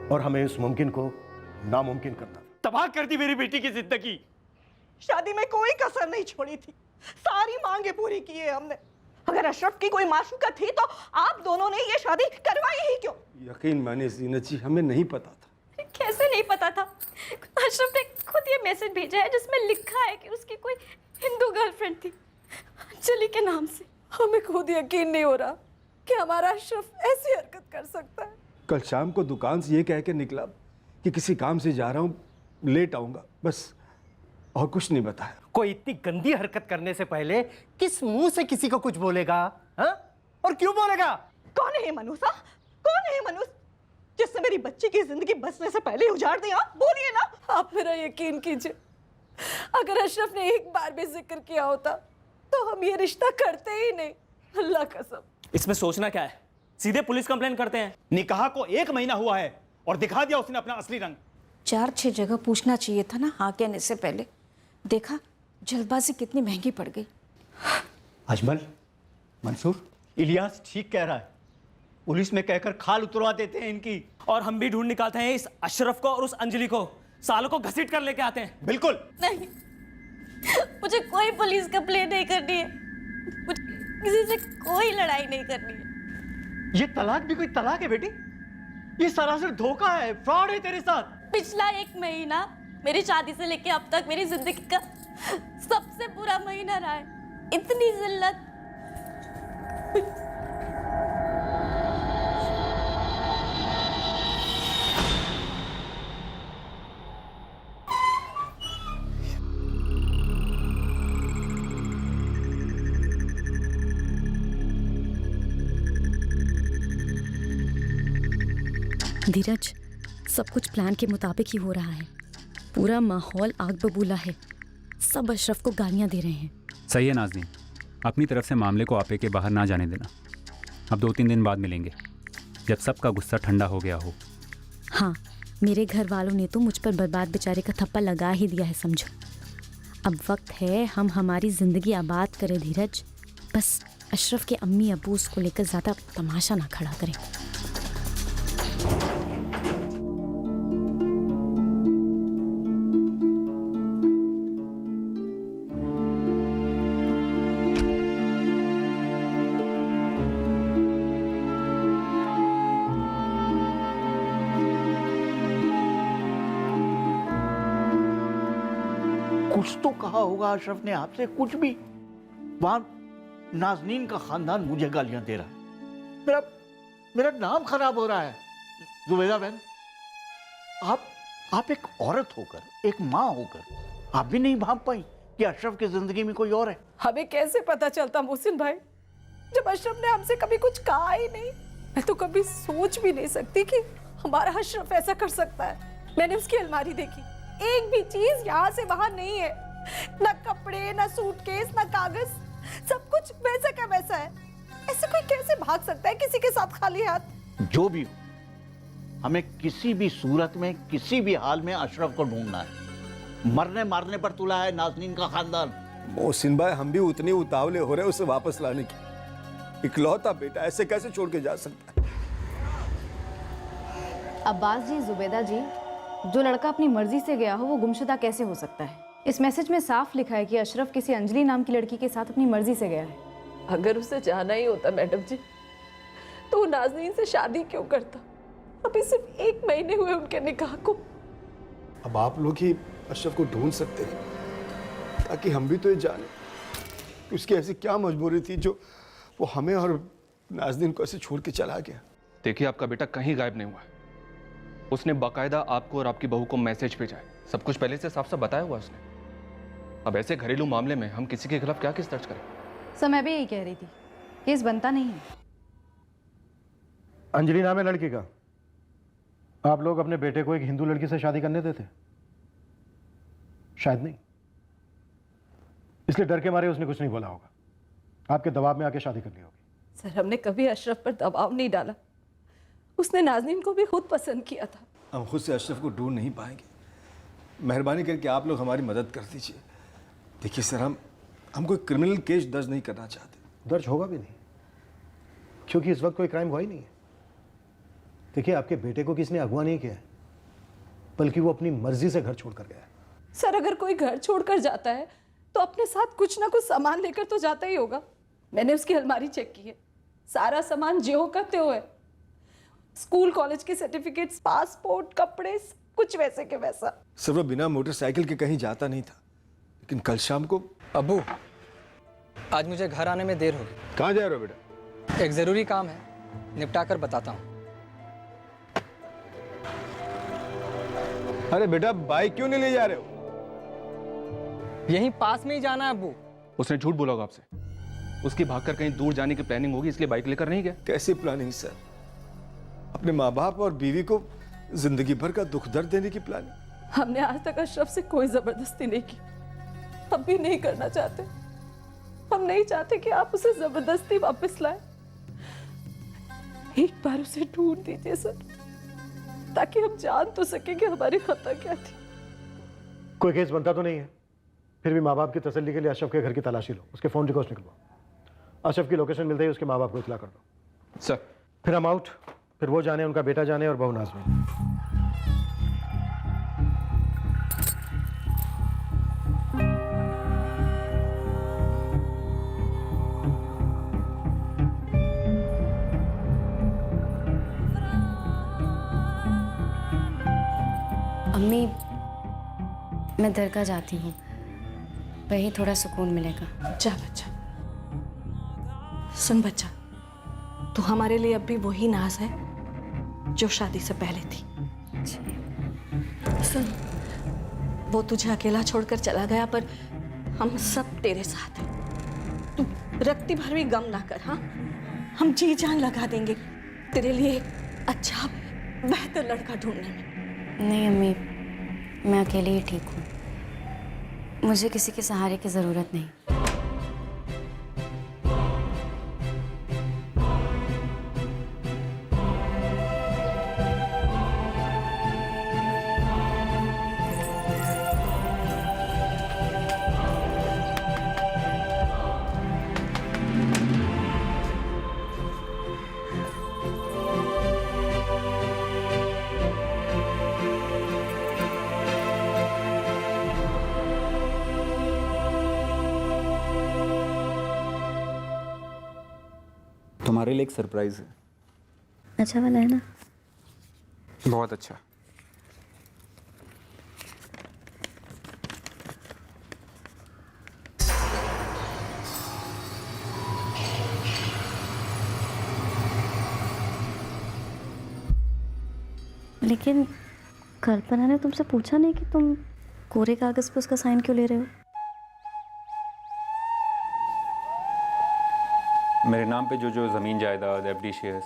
और हमें इस मुमकिन को नामुमकिन करना था। तबाह कर दी मेरी बेटी की जिंदगी। शादी में कोई कसर नहीं छोड़ी थी, सारी मांगे पूरी की है हमने। अगर अशरफ की कोई माशूका थी तो आप दोनों ने ये शादी करवाई ही क्यों? यकीन माने जीनत जी, हमें नहीं पता था। कैसे नहीं पता था? अशरफ ने खुद ये मैसेज भेजा है जिसमें लिखा है कि उसकी कोई हिंदू गर्लफ्रेंड थी अंजलि के नाम से। हमें खुद यकीन नहीं हो रहा कि हमारा अशरफ ऐसी हरकत कर सकता है। कल शाम को दुकान से ये कह के निकला कि किसी काम से जा रहा हूँ, लेट आऊंगा, बस, और कुछ नहीं बताया। कोई इतनी गंदी हरकत करने से पहले किस मुंह से किसी को कुछ बोलेगा? हाँ? और क्यों बोलेगा? कौन है ये मनुष्य? कौन है ये मनुष्य जिसने मेरी बच्ची की जिंदगी बसने से पहले उजाड़ दिया? बोलिए ना। आप मेरा यकीन कीजिए, अगर अशरफ ने एक बार भी जिक्र किया होता तो हम ये रिश्ता करते ही नहीं, अल्लाह कसम। इसमें सोचना क्या है, सीधे पुलिस कंप्लेन करते हैं। निकाह को 1 महीना हुआ है और दिखा दिया उसने अपना असली रंग। 4-6 जगह पूछना चाहिए था ना हाँ कहने से पहले। देखा जल्दबाजी कितनी महंगी पड़ गई। अजमल, मंसूर, इलियास ठीक कह रहा है। पुलिस में कहकर खाल उतरवा देते हैं इनकी। और हम भी ढूंढ निकालते हैं इस अशरफ को और उस अंजलि को, सालों को घसीट कर लेके आते हैं। बिल्कुल नहीं, मुझे कोई पुलिस कंप्लेन नहीं करनी है, मुझे किसी से कोई लड़ाई नहीं करनी है। ये तलाक भी कोई तलाक है बेटी? ये सरासर धोखा है, फ्रॉड है तेरे साथ। पिछला 1 महीना मेरी शादी से लेके अब तक मेरी जिंदगी का सबसे बुरा महीना रहा है। इतनी जिल्लत। धीरज, सब कुछ प्लान के मुताबिक ही हो रहा है। पूरा माहौल आग बबूला है, सब अशरफ को गालियां दे रहे हैं। सही है नाज़नीन, अपनी तरफ से मामले को आपे के बाहर ना जाने देना। अब 2-3 दिन बाद मिलेंगे, जब सबका गुस्सा ठंडा हो गया हो। हाँ, मेरे घर वालों ने तो मुझ पर बर्बाद बेचारे का थप्पा लगा ही दिया है समझो। अब वक्त है हम हमारी ज़िंदगी आबाद करें धीरज। बस अशरफ के अम्मी अबू उसको लेकर ज़्यादा तमाशा ना खड़ा करें। कुछ तो कहा होगा अशरफ ने आपसे, कुछ भी। वहां नाजनीन का खानदान मुझे गालियां दे रहा है, मेरा नाम खराब हो रहा है। जुबैदा बहन, आप एक औरत होकर, एक माँ होकर आप भी नहीं भांप पाई कि अशरफ की जिंदगी में कोई और है? हमें कैसे पता चलता मोहसिन भाई, जब अशरफ ने हमसे कभी कुछ कहा ही नहीं। मैं तो कभी सोच भी नहीं सकती कि हमारा अशरफ ऐसा कर सकता है। मैंने उसकी अलमारी देखी, एक भी चीज यहाँ से बाहर नहीं है, ना कपड़े, ना सूटकेस, ना कागज, सब कुछ वैसा का वैसा है। ऐसे कोई कैसे भाग सकता है किसी के साथ खाली हाथ? जो भी हो, हमें किसी भी सूरत में, किसी भी हाल में अशरफ को ढूंढना है। मरने मारने पर तुला है नाज़नीन का खानदान। मोहसिन भाई, हम भी उतनी उतावले हो रहे हैं उसे वापस लाने की। इकलौता बेटा ऐसे कैसे छोड़ के जा सकता है? अब्बास जी, जुबैदा जी, जो लड़का अपनी मर्जी से गया हो वो गुमशुदा कैसे हो सकता है? इस मैसेज में साफ लिखा है कि अशरफ किसी अंजलि नाम की लड़की के साथ अपनी मर्जी से गया है। अगर उसे जाना ही होता मैडम जी, तो वो नाज़नीन से शादी क्यों करता? अभी सिर्फ 1 महीने हुए उनके निकाह को। अब आप लोग ही अशरफ को ढूंढ सकते हैं, ताकि हम भी तो ये जाने कि उसकी ऐसी क्या मजबूरी थी जो वो हमें और नाज़नीन को ऐसे छोड़ के चला गया। देखिए, आपका बेटा कहीं गायब नहीं हुआ है। उसने बाकायदा आपको और आपकी बहू को मैसेज भेजा है, सब कुछ पहले से साफ साफ बताया हुआ उसने। अब ऐसे घरेलू मामले में हम किसी के खिलाफ क्या केस दर्ज करें? सर मैं भी यही कह रही थी, केस बनता नहीं है। अंजलि नाम है लड़की का। आप लोग अपने बेटे को एक हिंदू लड़की से शादी करने देते? शायद नहीं, इसलिए डर के मारे उसने कुछ नहीं बोला होगा। आपके दबाव में आके शादी कर ली होगी। सर हमने कभी अशरफ पर दबाव नहीं डाला, उसने नाज़नीन को भी खुद पसंद किया था। हम खुद से अशरफ को ढूंढ नहीं पाएंगे, मेहरबानी करके आप लोग हमारी मदद कर दीजिए। देखिए सर, हम कोई क्रिमिनल केस दर्ज नहीं करना चाहते। दर्ज होगा भी नहीं, क्योंकि इस वक्त कोई क्राइम हुआ ही नहीं है। देखिए, आपके बेटे को किसने अगवा नहीं किया है, बल्कि वो अपनी मर्जी से घर छोड़कर गया है। सर अगर कोई घर छोड़कर जाता है तो अपने साथ कुछ ना कुछ सामान लेकर तो जाता ही होगा। मैंने उसकी अलमारी चेक की है, सारा सामान ज्यों का त्यों है। स्कूल कॉलेज के सर्टिफिकेट्स, पासपोर्ट, कपड़े, कुछ वैसे के वैसा। सर वो बिना मोटरसाइकिल के कहीं जाता नहीं था, लेकिन कल शाम को। अब्बू, आज मुझे घर आने में देर होगी। कहाँ जा रहे हो बेटा? एक ज़रूरी काम है, निपटा कर बताता हूँ। अरे बेटा, बाइक क्यों नहीं ले जा रहे हो? यहीं पास में ही जाना है अब्बू। उसने झूठ बोला होगा आपसे। उसकी भागकर कहीं दूर जाने की प्लानिंग होगी, इसलिए बाइक लेकर नहीं गया। कैसी प्लानिंग सर? अपने माँ बाप और बीवी को जिंदगी भर का दुख दर्द देने की प्लानिंग। हमने आज तक अशरफ से कोई जबरदस्ती नहीं की, अब भी नहीं करना चाहते। हम नहीं चाहते कि आप उसे जबरदस्ती वापस लाए। एक बार उसे ढूंढ दीजिए सर, ताकि हम जान तो सके कि हमारी खता क्या थी। कोई केस बनता तो नहीं है, फिर भी माँ बाप की तसल्ली के लिए अशरफ के घर की तलाशी लो, उसके फोन रिकॉर्ड्स निकलवाओ। अशरफ की लोकेशन मिलते ही उसके माँ बाप को इतला कर दो। सर फिर हम आउट, फिर वो जाने, उनका बेटा जाने और बहू नाज़नीन। अम्मी, मैं दरगाह जाती हूँ, वही थोड़ा सुकून मिलेगा। जा बच्चा। सुन बच्चा, तू हमारे लिए अब भी वही नाज है जो शादी से पहले थी। सुन, वो तुझे अकेला छोड़कर चला गया, पर हम सब तेरे साथ हैं। तू रत्ती भर भी गम ना कर। हाँ, हम जी जान लगा देंगे तेरे लिए एक अच्छा बेहतर लड़का ढूंढने में। नहीं अम्मी, मैं अकेले ही ठीक हूँ, मुझे किसी के सहारे की ज़रूरत नहीं। तुम्हारे लिए एक सरप्राइज है। अच्छा वाला है ना? बहुत अच्छा। लेकिन कल्पना ने तुमसे पूछा नहीं कि तुम कोरे कागज पे उसका साइन क्यों ले रहे हो? मेरे नाम पे जो जो ज़मीन जायदाद, एफडी शेयर्स,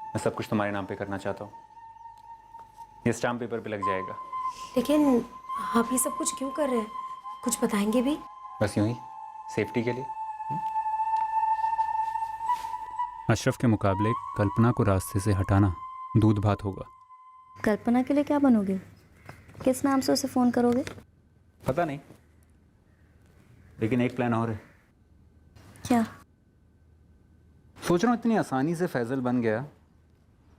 मैं सब कुछ तुम्हारे नाम पे करना चाहता हूँ। ये स्टाम्प पेपर पे लग जाएगा। लेकिन आप ये सब कुछ क्यों कर रहे हैं? कुछ बताएंगे भी? बस यूं ही, सेफ्टी के लिए। अशरफ के मुकाबले कल्पना को रास्ते से हटाना दूध भात होगा। कल्पना के लिए क्या बनोगे? किस नाम से उसे फ़ोन करोगे? पता नहीं, लेकिन एक प्लान और है। क्या? सोच रहा हूँ इतनी आसानी से फैजल बन गया,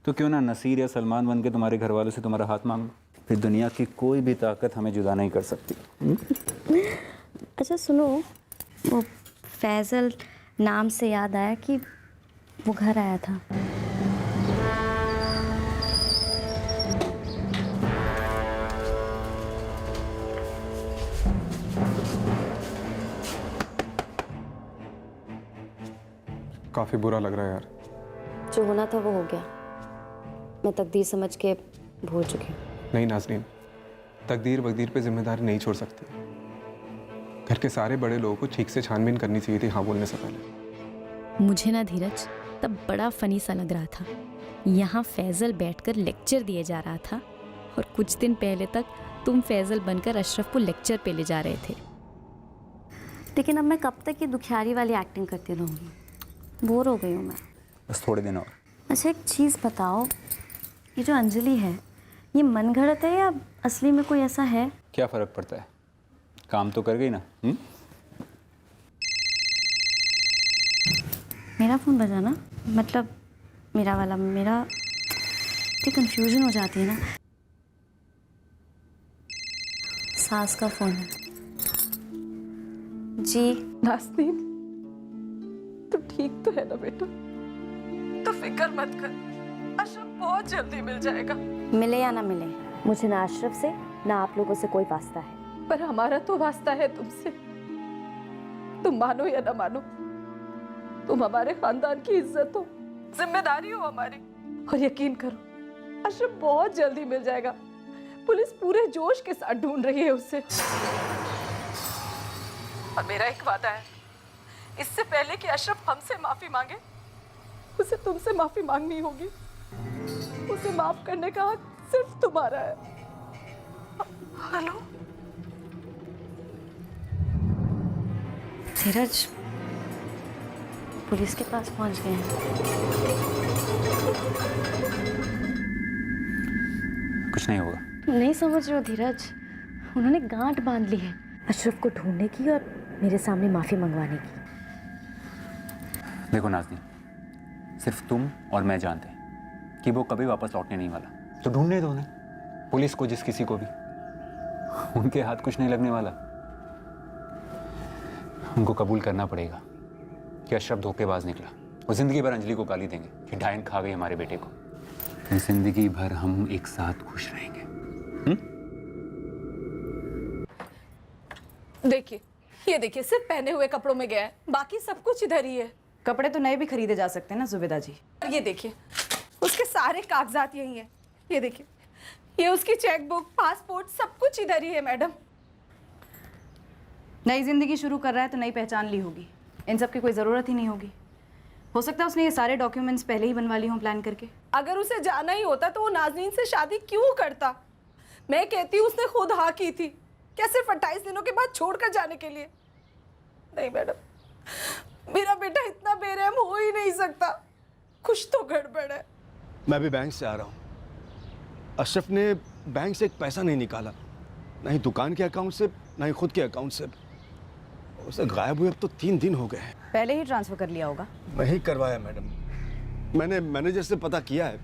तो क्यों ना नसीर या सलमान बन के तुम्हारे घर वालों से तुम्हारा हाथ मांग लो। फिर दुनिया की कोई भी ताकत हमें जुदा नहीं कर सकती। अच्छा सुनो, वो फैजल नाम से याद आया कि वो घर आया था। काफ़ी बुरा लग रहा है यार। जो होना था वो हो गया, मैं तकदीर समझ के भूल चुकी हूँ। नहीं नाज़नीन, तकदीर वकदीर पे जिम्मेदारी नहीं छोड़ सकती। घर के सारे बड़े लोगों को ठीक से छानबीन करनी चाहिए थी हाँ बोलने से पहले। मुझे ना धीरज तब बड़ा फनी सा लग रहा था। यहाँ फैजल बैठकर लेक्चर दिए जा रहा था और कुछ दिन पहले तक तुम फैजल बनकर अशरफ को लेक्चर पे ले जा रहे थे। लेकिन अब मैं कब तक ये दुखियारी वाली एक्टिंग करती रहूँगी? बोर हो गई हूँ मैं। बस थोड़े दिन और। अच्छा एक चीज़ बताओ, ये जो अंजलि है ये मन घड़त है या असली में कोई ऐसा है? क्या फर्क पड़ता है, काम तो कर गई ना। मेरा फ़ोन बजा ना, मतलब मेरा वाला, मेरा इतनी कंफ्यूजन हो जाती है ना। सास का फ़ोन है। जी नाज़नीन, तू ठीक तो है ना बेटा? तो फिक्र मत कर, अशरफ बहुत जल्दी मिल जाएगा। मिले या ना मिले, मुझे ना अशरफ से ना आप लोगों से कोई वास्ता है। पर हमारा तो वास्ता है तुमसे। तुम मानो या ना मानो, तुम हमारे खानदान की इज्जत हो, जिम्मेदारी हो हमारी। और यकीन करो अशरफ बहुत जल्दी मिल जाएगा। पुलिस पूरे जोश के साथ ढूंढ रही है उसे। और मेरा एक वादा है, इससे पहले कि अशरफ हमसे माफी मांगे, उसे तुमसे माफी मांगनी होगी। उसे माफ करने का हक सिर्फ तुम्हारा है। हेलो धीरज, पुलिस के पास पहुंच गए हैं। कुछ नहीं होगा। नहीं समझ रहे हो धीरज, उन्होंने गांठ बांध ली है अशरफ को ढूंढने की और मेरे सामने माफी मंगवाने की। देखो नाज़नीन, सिर्फ तुम और मैं जानते हैं कि वो कभी वापस लौटने नहीं वाला, तो ढूंढने दो उन्हें। पुलिस को, जिस किसी को भी, उनके हाथ कुछ नहीं लगने वाला। उनको कबूल करना पड़ेगा कि अशरफ धोखेबाज निकला। वो जिंदगी भर अंजलि को गाली देंगे कि डायन खा गई हमारे बेटे को। जिंदगी भर हम एक साथ खुश रहेंगे। देखिए, ये देखिए, सिर्फ पहने हुए कपड़ों में गया है, बाकी सब कुछ इधर ही है। कपड़े तो नए भी खरीदे जा सकते हैं ना जुबेदा जी। और ये देखिए, उसके सारे कागजात यही हैं। ये देखिए, ये उसकी चेकबुक, पासपोर्ट, सब कुछ इधर ही है मैडम। नई जिंदगी शुरू कर रहा है तो नई पहचान ली होगी, इन सब की कोई ज़रूरत ही नहीं होगी। हो सकता है उसने ये सारे डॉक्यूमेंट्स पहले ही बनवा ली हों प्लान करके। अगर उसे जाना ही होता तो वो नाज़नीन से शादी क्यों करता? मैं कहती हूँ उसने खुद हाँ की थी, क्या सिर्फ 28 दिनों के बाद छोड़कर जाने के लिए? नहीं मैडम, मेरा बेटा इतना बेरहम हो ही नहीं सकता। कुछ तो गड़बड़ है। मैं भी बैंक से आ रहा हूँ। अशरफ ने बैंक से एक पैसा नहीं निकाला, ना ही दुकान के अकाउंट से, ना ही खुद के अकाउंट से। उसे गायब हुए अब तो 3 दिन हो गए हैं। पहले ही ट्रांसफर कर लिया होगा। नहीं करवाया मैडम, मैंने मैनेजर से पता किया है।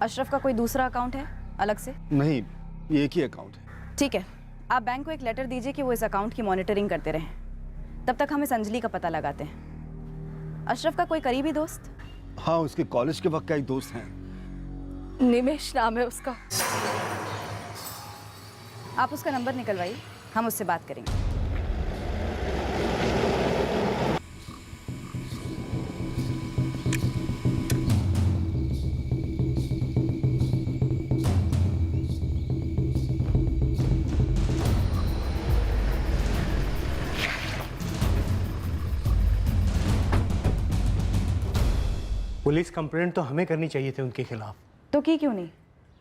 अशरफ का कोई दूसरा अकाउंट है अलग से? नहीं, ये एक ही अकाउंट है। ठीक है, आप बैंक को एक लेटर दीजिए कि वो इस अकाउंट की मॉनिटरिंग करते रहें। तब तक हम इस अंजलि का पता लगाते हैं। अशरफ का कोई करीबी दोस्त? हाँ, उसके कॉलेज के वक्त का एक दोस्त है। निमेश नाम है उसका। आप उसका नंबर निकलवाइए, हम उससे बात करेंगे। पुलिस कंप्लेंट तो हमें करनी चाहिए थी उनके खिलाफ। तो की क्यों नहीं?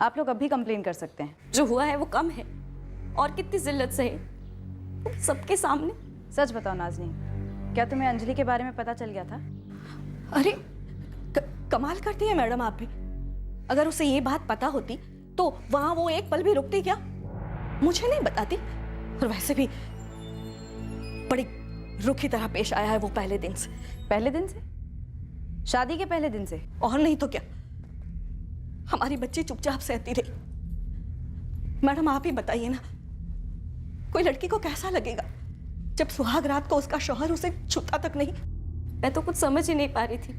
आप लोग अब भी कंप्लेन कर सकते हैं। जो हुआ है वो कम है, और कितनी जिल्लत सहे सबके सामने। सच बताओ नाज़नीन, क्या तुम्हें अंजलि के बारे में पता चल गया था? अरे कमाल करती है मैडम आप भी। अगर उसे ये बात पता होती तो वहां वो एक पल भी रुकती क्या? मुझे नहीं बताती। और वैसे भी बड़ी रुखी तरह पेश आया है वो पहले दिन से। पहले दिन से? शादी के पहले दिन से? और नहीं तो क्या, हमारी बच्ची चुपचाप सहती रही। मैडम आप ही बताइए ना, कोई लड़की को कैसा लगेगा जब सुहाग रात को उसका शौहर उसे छूता तक नहीं? मैं तो कुछ समझ ही नहीं पा रही थी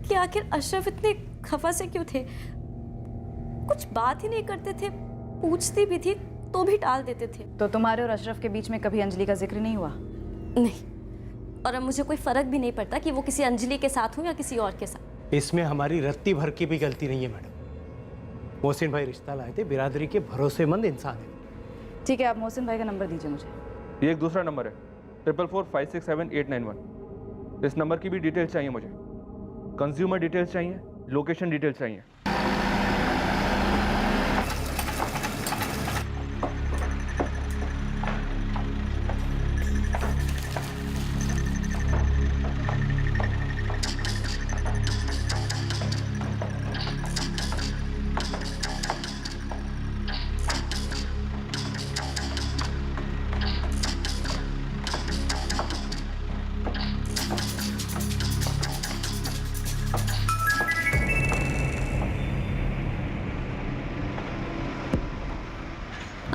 कि आखिर अशरफ इतने खफा से क्यों थे। कुछ बात ही नहीं करते थे, पूछती भी थी तो भी टाल देते थे। तो तुम्हारे और अशरफ के बीच में कभी अंजलि का जिक्र नहीं हुआ? नहीं, और अब मुझे कोई फर्क भी नहीं पड़ता कि वो किसी अंजलि के साथ हो या किसी और के साथ। इसमें हमारी रत्ती भर की भी गलती नहीं है मैडम। मोहसिन भाई रिश्ता लाए थे, बिरादरी के भरोसेमंद इंसान है। ठीक है, आप मोहसिन भाई का नंबर दीजिए मुझे। ये एक दूसरा नंबर है, 44567891। इस नंबर की भी डिटेल्स चाहिए मुझे, कंज्यूमर डिटेल्स चाहिए, लोकेशन डिटेल्स चाहिए।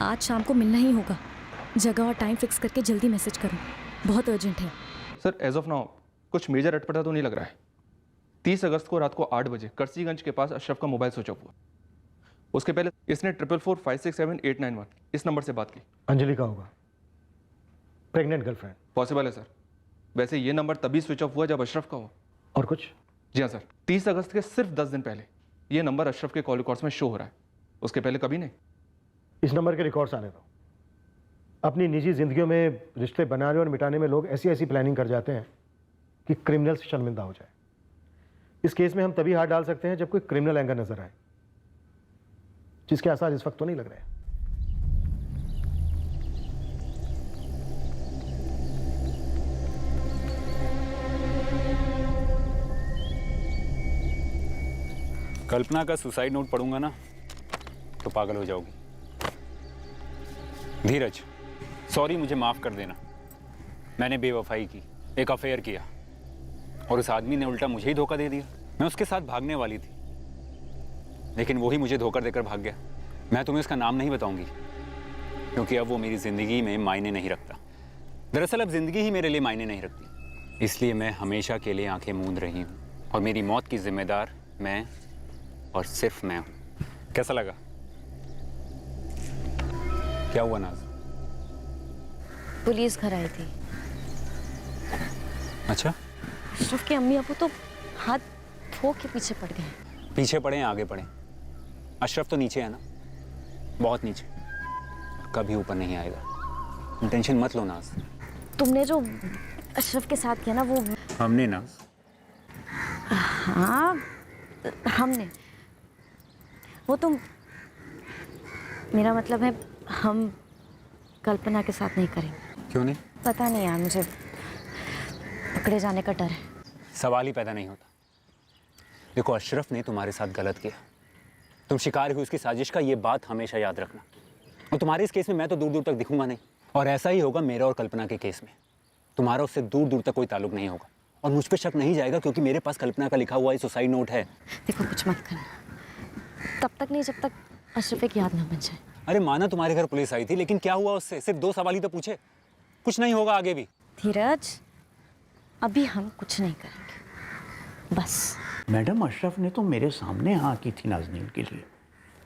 आज शाम को मिलना ही होगा। जगह और टाइम फिक्स करके जल्दी मैसेज करो, बहुत अर्जेंट है। सर एज ऑफ नाउ कुछ मेजर अटपटा तो नहीं लग रहा है। 30 अगस्त को रात को 8 बजे करसीगंज के पास अशरफ का मोबाइल स्विच ऑफ हुआ। उसके पहले इसने 4445678891 इस नंबर से बात की। अंजलि का होगा, प्रेग्नेंट गर्लफ्रेंड। पॉसिबल है सर। वैसे ये नंबर तभी स्विच ऑफ हुआ जब अशरफ का हो। और कुछ? जी हाँ सर, 30 अगस्त के सिर्फ 10 दिन पहले ये नंबर अशरफ के कॉल रिकॉर्ड्स में शो हो रहा है, उसके पहले कभी नहीं। इस नंबर के रिकॉर्ड्स आने दो। अपनी निजी जिंदगियों में रिश्ते बनाने और मिटाने में लोग ऐसी ऐसी प्लानिंग कर जाते हैं कि क्रिमिनल से शर्मिंदा हो जाए। इस केस में हम तभी हाथ डाल सकते हैं जब कोई क्रिमिनल एंगर नजर आए, जिसके आसार इस वक्त तो नहीं लग रहे हैं। कल्पना का सुसाइड नोट पढ़ूंगा ना तो पागल हो जाओगी। धीरज, सॉरी, मुझे माफ कर देना। मैंने बेवफाई की, एक अफेयर किया और उस आदमी ने उल्टा मुझे ही धोखा दे दिया। मैं उसके साथ भागने वाली थी, लेकिन वो ही मुझे धोखा देकर भाग गया। मैं तुम्हें उसका नाम नहीं बताऊंगी क्योंकि अब वो मेरी जिंदगी में मायने नहीं रखता। दरअसल अब जिंदगी ही मेरे लिए मायने नहीं रखती, इसलिए मैं हमेशा के लिए आंखें मूंद रही हूँ और मेरी मौत की जिम्मेदार मैं और सिर्फ मैं हूँ। कैसा लगा? क्या हुआ नाज? पुलिस घर आई थी। अच्छा, अशरफ के अम्मी अबू तो हाथ धो के पीछे पड़ गए। पीछे पड़े या आगे पड़े, अशरफ तो नीचे है ना, बहुत नीचे, कभी ऊपर नहीं आएगा। टेंशन मत लो नाज। तुमने जो अशरफ के साथ किया ना वो। हमने नाज? हाँ हमने, वो तुम, मेरा मतलब है हम कल्पना के साथ नहीं करेंगे। क्यों नहीं? पता नहीं यार, मुझे पकड़े जाने का डर है। सवाल ही पैदा नहीं होता। देखो, अशरफ ने तुम्हारे साथ गलत किया, तुम शिकार हुई उसकी साजिश का, ये बात हमेशा याद रखना। और तुम्हारे इस केस में मैं तो दूर दूर तक दिखूंगा नहीं, और ऐसा ही होगा मेरा और कल्पना के केस में। तुम्हारा उससे दूर दूर तक कोई ताल्लुक नहीं होगा और मुझ पर शक नहीं जाएगा क्योंकि मेरे पास कल्पना का लिखा हुआ सुसाइड नोट है। देखो कुछ मत करना, तब तक नहीं जब तक अशरफ एक याद ना बन जाए। अरे माना तुम्हारे घर पुलिस आई थी, लेकिन क्या हुआ उससे? सिर्फ 2 सवाल ही तो पूछे, कुछ नहीं होगा आगे भी। धीरज, अभी हम कुछ नहीं करेंगे, बस। मैडम, अशरफ ने तो मेरे सामने हाँ की थी नाजनीन के लिए,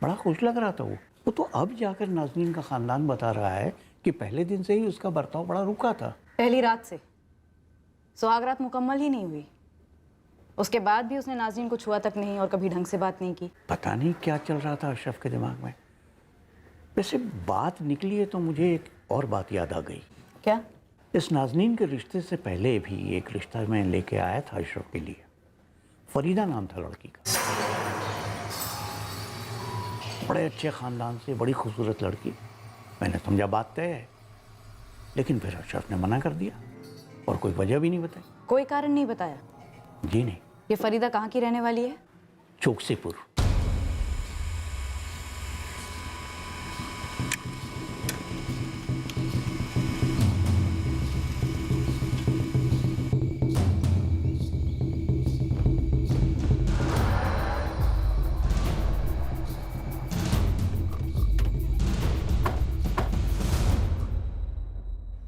बड़ा खुश लग रहा था वो तो अब जाकर नाजनीन का खानदान बता रहा है कि पहले दिन से ही उसका बर्ताव बड़ा रुका था। पहली रात से, सुहागरात मुकम्मल ही नहीं हुई, उसके बाद भी उसने नाजनीन को छुआ तक नहीं और कभी ढंग से बात नहीं की। पता नहीं क्या चल रहा था अशरफ के दिमाग में। वैसे बात निकली है तो मुझे एक और बात याद आ गई। क्या? इस नाजनीन के रिश्ते से पहले भी एक रिश्ता मैं लेके आया था अशरफ के लिए। फरीदा नाम था लड़की का, बड़े अच्छे ख़ानदान से, बड़ी खूबसूरत लड़की। मैंने समझा बात तय है, लेकिन फिर अशरफ ने मना कर दिया और कोई वजह भी नहीं बताई। कोई कारण नहीं बताया? जी नहीं। ये फरीदा कहाँ की रहने वाली है? चौकसीपुर।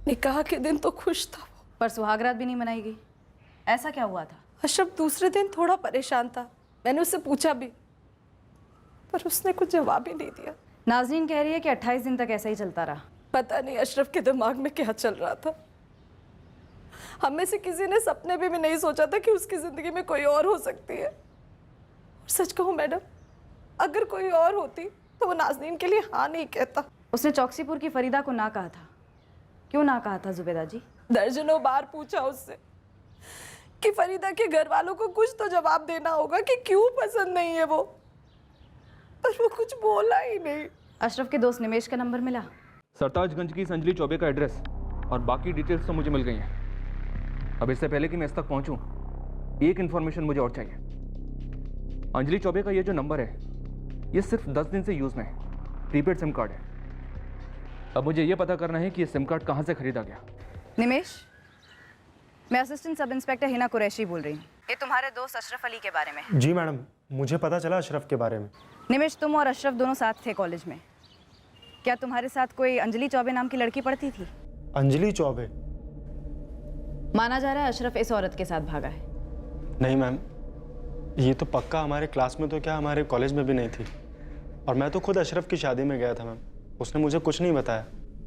निकाह के दिन तो खुश था वो, पर सुहागरात भी नहीं मनाई गई। ऐसा क्या हुआ था? अशरफ दूसरे दिन थोड़ा परेशान था, मैंने उससे पूछा भी, पर उसने कुछ जवाब ही नहीं दिया। नाज़रीन कह रही है कि 28 दिन तक ऐसा ही चलता रहा। पता नहीं अशरफ के दिमाग में क्या चल रहा था। हम में से किसी ने सपने में भी नहीं सोचा था कि उसकी जिंदगी में कोई और हो सकती है। और सच कहूँ मैडम, अगर कोई और होती तो वो नाज़रीन के लिए हाँ नहीं कहता। उसने चौकसीपुर की फरीदा को ना कहा था। क्यों ना कहा था जुबेदा जी? दर्जनों बार पूछा उससे कि फरीदा के घर वालों को कुछ तो जवाब देना होगा कि क्यों पसंद नहीं है वो, पर वो कुछ बोला ही नहीं। अशरफ के दोस्त निमेश का नंबर मिला? सरताजगंज की अंजलि चौबे का एड्रेस और बाकी डिटेल्स तो मुझे मिल गई हैं। अब इससे पहले कि मैं इस तक पहुंचूं, एक इन्फॉर्मेशन मुझे और चाहिए। अंजलि चौबे का ये जो नंबर है, ये सिर्फ 10 दिन से यूज़ में है, प्रीपेड सिम कार्ड है। अब मुझे ये पता करना है कि ये सिम कार्ड कहाँ से खरीदा गया। निमेश, मैं assistant sub inspector Hina Qureshi बोल रही हूँ। ये तुम्हारे दोस्त अशरफ अली के बारे में। जी मैडम, मुझे पता चला अशरफ के बारे में। निमेश, तुम और अशरफ दोनों साथ थे कॉलेज में। क्या तुम्हारे साथ कोई अंजलि चौबे नाम की लड़की पढ़ती थी? अंजलि चौबे? माना जा रहा है अशरफ इस औरत के साथ भागा है। नहीं मैम, ये तो पक्का हमारे क्लास में तो क्या हमारे कॉलेज में भी नहीं थी। और मैं तो खुद अशरफ की शादी में गया था मैम, उसने मुझे कुछ नहीं बताया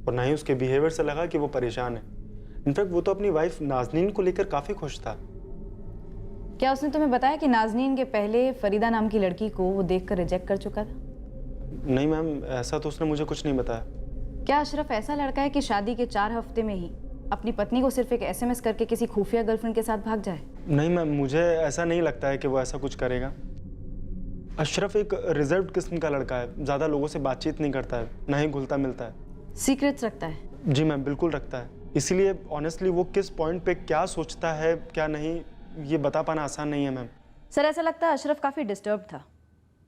और ना ही उसके बिहेवियर से लगा कि वो परेशान है। इनफैक्ट वो तो अपनी वाइफ नाजनीन को लेकर काफ़ी खुश था। क्या उसने तुम्हें बताया कि नाजनीन के पहले फरीदा नाम की लड़की को वो देखकर रिजेक्ट कर चुका था? नहीं मैम, ऐसा तो उसने मुझे कुछ नहीं बताया। क्या अशरफ ऐसा लड़का है कि शादी के 4 हफ्ते में ही अपनी पत्नी को सिर्फ एक SMS करके किसी खुफिया गर्लफ्रेंड के साथ भाग जाए? नहीं मैम, मुझे ऐसा नहीं लगता है कि वो ऐसा कुछ करेगा। अशरफ एक रिजर्व्ड किस्म का लड़का है, ज़्यादा लोगों से बातचीत नहीं करता है, ना ही घुलता मिलता है। सीक्रेट्स रखता है? जी मैम, बिल्कुल रखता है। इसीलिए ऑनेस्टली वो किस पॉइंट पे क्या सोचता है क्या नहीं, ये बता पाना आसान नहीं है मैम। सर, ऐसा लगता है अशरफ काफ़ी डिस्टर्ब था।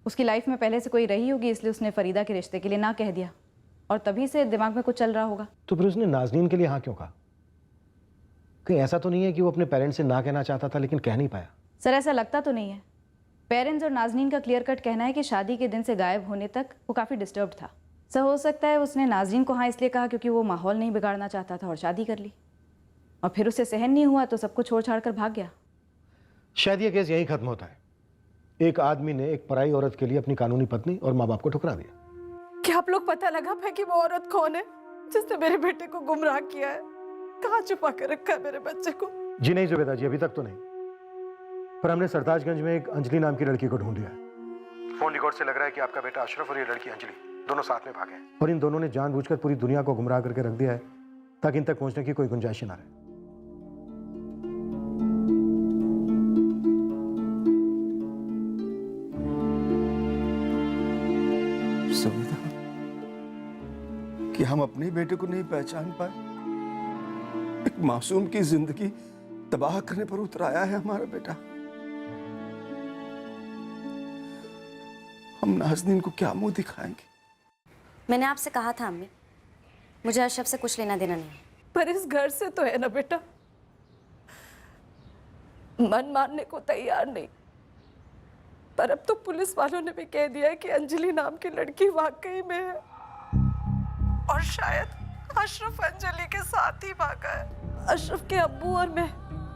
उसकी लाइफ में पहले से कोई रही होगी, इसलिए उसने फरीदा के रिश्ते के लिए ना कह दिया और तभी से दिमाग में कुछ चल रहा होगा। तो फिर उसने नाजनीन के लिए हाँ क्यों कहा? कहीं ऐसा तो नहीं है कि वो अपने पेरेंट्स से ना कहना चाहता था लेकिन कह नहीं पाया? सर, ऐसा लगता तो नहीं है। पेरेंट्स और नाजनीन का क्लियर कट कहना है कि शादी के दिन से गायब होने तक वो काफ़ी डिस्टर्ब था। सर, हो सकता है उसने नाजनीन को हाँ इसलिए कहा क्योंकि वो माहौल नहीं बिगाड़ना चाहता था और शादी कर ली, और फिर उसे सहन नहीं हुआ तो सब कुछ छोड़ छाड़ कर भाग गया। शायद ये केस यहीं खत्म होता है। एक आदमी ने एक पराई औरत के लिए अपनी कानूनी पत्नी और माँ बाप को ठुकरा दिया। क्या आप लोग पता लगा पाए कि वो औरत कौन है जिसने मेरे बेटे को गुमराह किया है? कहाँ छुपा कर रखा है मेरे बच्चे को? जी नहीं जुबेदा जी, अभी तक तो नहीं, पर हमने सरताजगंज में एक अंजलि नाम की लड़की को ढूंढ लिया है। फोन रिकॉर्ड से लग रहा है कि आपका बेटा अशरफ और ये लड़की अंजलि दोनों साथ में भागे हैं और इन दोनों ने जानबूझकर पूरी दुनिया को गुमराह करके रख दिया है ताकि इन तक पहुंचने की कोई गुंजाइश ना रहे। कि हम अपने बेटे को नहीं पहचान पाए। एक मासूम की जिंदगी तबाह करने पर उतर आया है हमारा बेटा। हम नाज़नीन को क्या मुंह दिखाएंगे? मैंने आपसे कहा था अम्मी, मुझे अशरफ से कुछ लेना देना नहीं। पर इस घर से तो है ना बेटा, मन मानने को तैयार नहीं। पर अब तो पुलिस वालों ने भी कह दिया है कि अंजलि नाम की लड़की वाकई में है और शायद अशरफ अंजलि के साथ ही भागा है। अशरफ के अब्बू और मैं,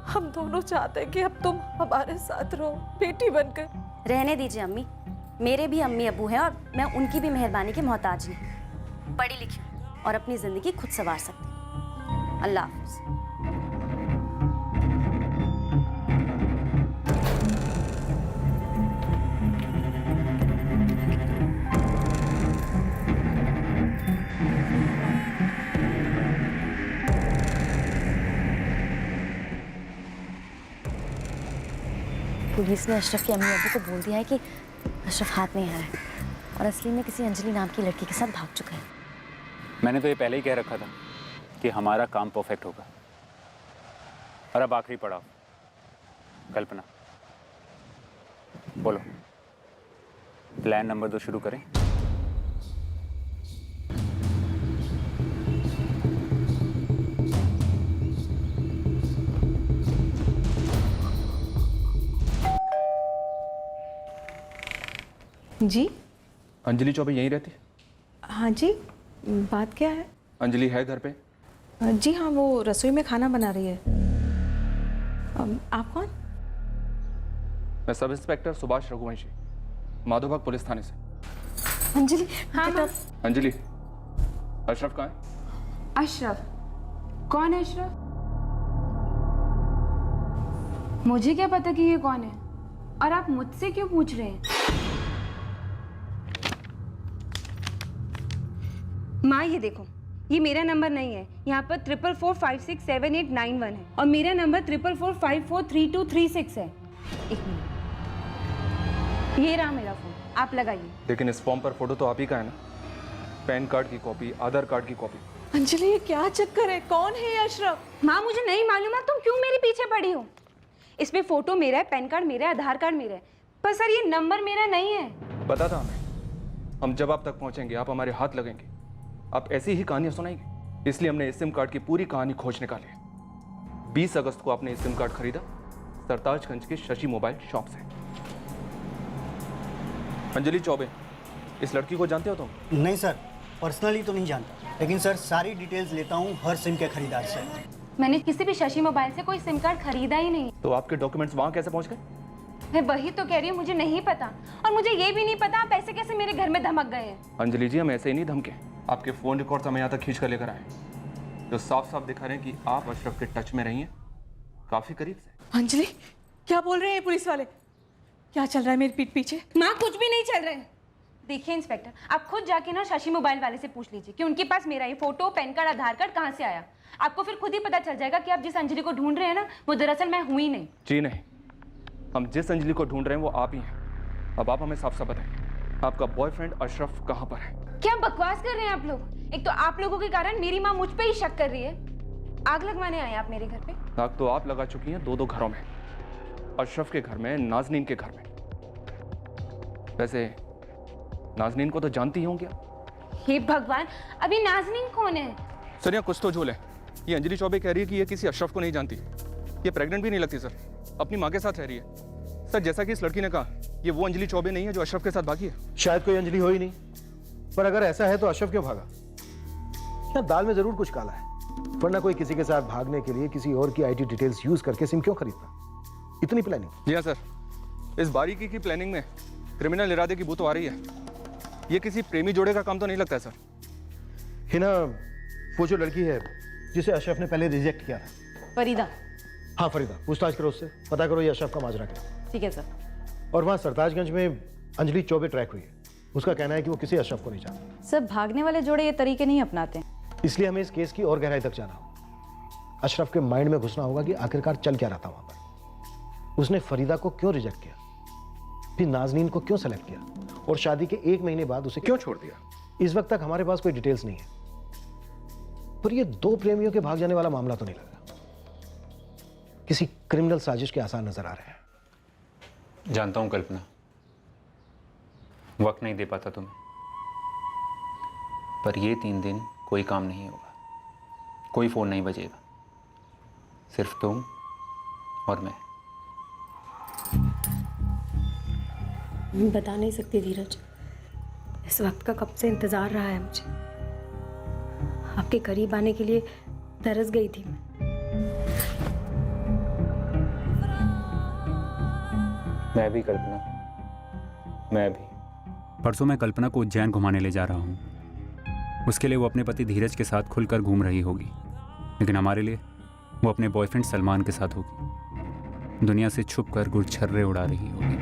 हम दोनों चाहते हैं कि अब तुम हमारे साथ रहो बेटी बनकर। रहने दीजिए अम्मी, मेरे भी अम्मी अब्बू हैं और मैं उनकी भी मेहरबानी के मोहताज नहीं। पढ़ी लिखी और अपनी जिंदगी खुद संवार सकती। अल्लाह हाफ़िज़। पुलिस ने अशरफ के अम्मी अब्बू को बोल दिया है कि अशरफ हाथ नहीं आया है और असली में किसी अंजलि नाम की लड़की के साथ भाग चुका है। मैंने तो ये पहले ही कह रखा था कि हमारा काम परफेक्ट होगा। और अब आखिरी पड़ाव, कल्पना। बोलो, प्लान नंबर 2 शुरू करें? जी अंजलि चौबे यहीं रहती है? हाँ जी, बात क्या है? अंजलि है घर पे? जी हाँ, वो रसोई में खाना बना रही है। आप कौन? मैं sub inspector Subhash Raghuvanshi, Madhobagh police थाने से। अंजलि? हाँ बेटा। अंजलि, अशरफ कहाँ है? अशरफ? कौन है अशरफ? मुझे क्या पता कि ये कौन है, और आप मुझसे क्यों पूछ रहे हैं? माँ, ये देखो, ये मेरा नंबर नहीं है, यहाँ पर 44456789 है और मेरा नंबर 4445432336 है। एक मिनट, ये रहा मेरा फोन, आप लगाइए। लेकिन इस फॉर्म पर फोटो तो आप ही का है ना, पैन कार्ड की कॉपी, आधार कार्ड की कॉपी। अंजलि ये क्या चक्कर है? कौन है ये अशरफ? माँ मुझे नहीं मालूम है, तुम क्यों मेरे पीछे पड़ी हो? इसमें फोटो मेरा है, पैन कार्ड मेरा है, आधार कार्ड मेरा है, पर सर ये नंबर मेरा नहीं है। पता था हमें, हम जब आप तक पहुंचेंगे आप हमारे हाथ लगेंगे, आप ऐसी ही कहानियां सुनाएंगे, इसलिए हमने इस सिम कार्ड की पूरी कहानी खोज निकाली है। 20 अगस्त को आपने सिम कार्ड खरीदा सरताजगंज के शशि मोबाइल शॉप से। अंजलि चौबे, इस लड़की को जानते हो तुम? नहीं सर, पर्सनली तो नहीं जानता, लेकिन सर सारी डिटेल्स लेता हूँ हर सिम के खरीदार से। मैंने किसी भी शशि मोबाइल से कोई सिम कार्ड खरीदा ही नहीं। तो आपके डॉक्यूमेंट्स वहां कैसे पहुंच गए? मैं वही तो कह रही हूँ, मुझे नहीं पता, और मुझे ये भी नहीं पता आप ऐसे कैसे मेरे घर में धमक गए हैं। अंजलि जी, हम ऐसे ही नहीं धमके, आपके फोन रिकॉर्ड्स हमें यहाँ तक खींच कर लेकर आए, जो साफ साफ दिखा रहे हैं कि आप अशरफ के टच में रही हैं, काफी करीब से। अंजलि क्या बोल रहे हैं पुलिस वाले? क्या चल रहा है मेरी पीठ पीछे? माँ कुछ भी नहीं चल रहा है। देखिए इंस्पेक्टर, आप खुद जाके ना शशि मोबाइल वाले से पूछ लीजिए कि उनके पास मेरा ये फोटो, पैन कार्ड, आधार कार्ड कहाँ से आया। आपको फिर खुद ही पता चल जाएगा कि आप जिस अंजलि को ढूंढ रहे हैं ना, वो दरअसल मैं हुई नहीं। जी नहीं, हम जिस अंजलि को ढूंढ रहे हैं वो आप ही हैं। अब आप हमें साफ साफ बताइए, आपका बॉयफ्रेंड अशरफ कहाँ पर है? क्या बकवास कर रहे हैं आप लोग? एक तो आप लोगों के कारण मेरी माँ मुझ पे ही शक कर रही है। आग लगवाने आए आप मेरे घर पे? आग तो आप लगा चुकी हैं दो घरों में, अशरफ के घर में, नाजनीन के घर में। वैसे नाजनीन को तो जानती ही होंगी आप। हे भगवान, अभी नाजनीन कौन है? सर यहाँ कुछ तो झोल है। ये अंजलि चौबे कह रही है कि ये किसी अशरफ को नहीं जानती, ये प्रेग्नेंट भी नहीं लगती सर, अपनी माँ के साथ रह रही है। सर जैसा कि इस लड़की ने कहा, ये वो अंजलि चौबे नहीं है जो अशरफ के साथ भागी है। शायद कोई अंजलि हो ही नहीं, पर अगर ऐसा है तो अशरफ क्यों भागा? या दाल में जरूर कुछ काला है, वरना कोई किसी के साथ भागने के लिए किसी और की आईटी डिटेल्स यूज करके सिम क्यों खरीदता? इतनी प्लानिंग? जी हाँ सर, इस बारीकी की प्लानिंग में क्रिमिनल इरादे की बू तो आ रही है। ये किसी प्रेमी जोड़े का काम तो नहीं लगता है सर। हिना, वो जो लड़की है जिसे अशरफ ने पहले रिजेक्ट किया था, फरीदा। हाँ फरीदा, पूछताछ करो उससे, पता करो ये अशरफ का माजरा क्या। ठीक है सर। और वहाँ सरताजगंज में अंजलि चौबे ट्रैक हुई है, उसका कहना है कि वो किसी अशरफ को नहीं जानती। सर भागने वाले जोड़े ये तरीके नहीं अपनाते हैं, इसलिए हमें इस केस की और गहराई तक जाना होगा। अशरफ के माइंड में घुसना होगा कि आखिरकार चल क्या रहा था वहां पर। उसने फरीदा को क्यों रिजेक्ट किया, फिर नाजनीन को क्यों सेलेक्ट किया, और शादी के 1 महीने बाद उसे क्यों छोड़ दिया? इस वक्त तक हमारे पास कोई डिटेल्स नहीं है, पर ये 2 प्रेमियों के भाग जाने वाला मामला तो नहीं लग रहा। किसी क्रिमिनल साजिश के आसार नजर आ रहे हैं। जानता हूं कल्पना, वक्त नहीं दे पाता तुम्हें, पर ये 3 दिन कोई काम नहीं होगा, कोई फोन नहीं बजेगा, सिर्फ तुम और मैं। बता नहीं सकती धीरज, इस वक्त का कब से इंतजार रहा है मुझे। आपके करीब आने के लिए तरस गई थी मैं। मैं भी कल्पना, मैं भी। परसों मैं कल्पना को उज्जैन घुमाने ले जा रहा हूँ। उसके लिए वो अपने पति धीरज के साथ खुलकर घूम रही होगी, लेकिन हमारे लिए वो अपने बॉयफ्रेंड सलमान के साथ होगी, दुनिया से छुपकर गुरछर्रे उड़ा रही होगी।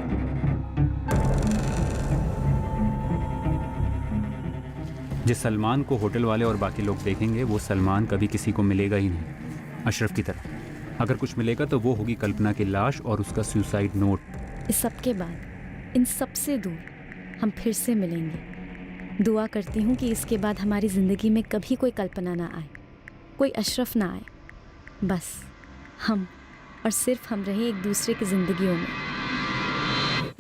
जिस सलमान को होटल वाले और बाकी लोग देखेंगे, वो सलमान कभी किसी को मिलेगा ही नहीं, अशरफ की तरह। अगर कुछ मिलेगा तो वो होगी कल्पना की लाश और उसका सुसाइड नोट। इस सब के बाद, इन सब से दूर हम फिर से मिलेंगे। दुआ करती हूँ कि इसके बाद हमारी ज़िंदगी में कभी कोई कल्पना ना आए, कोई अशरफ ना आए, बस हम और सिर्फ हम रहे एक दूसरे की ज़िंदगियों में।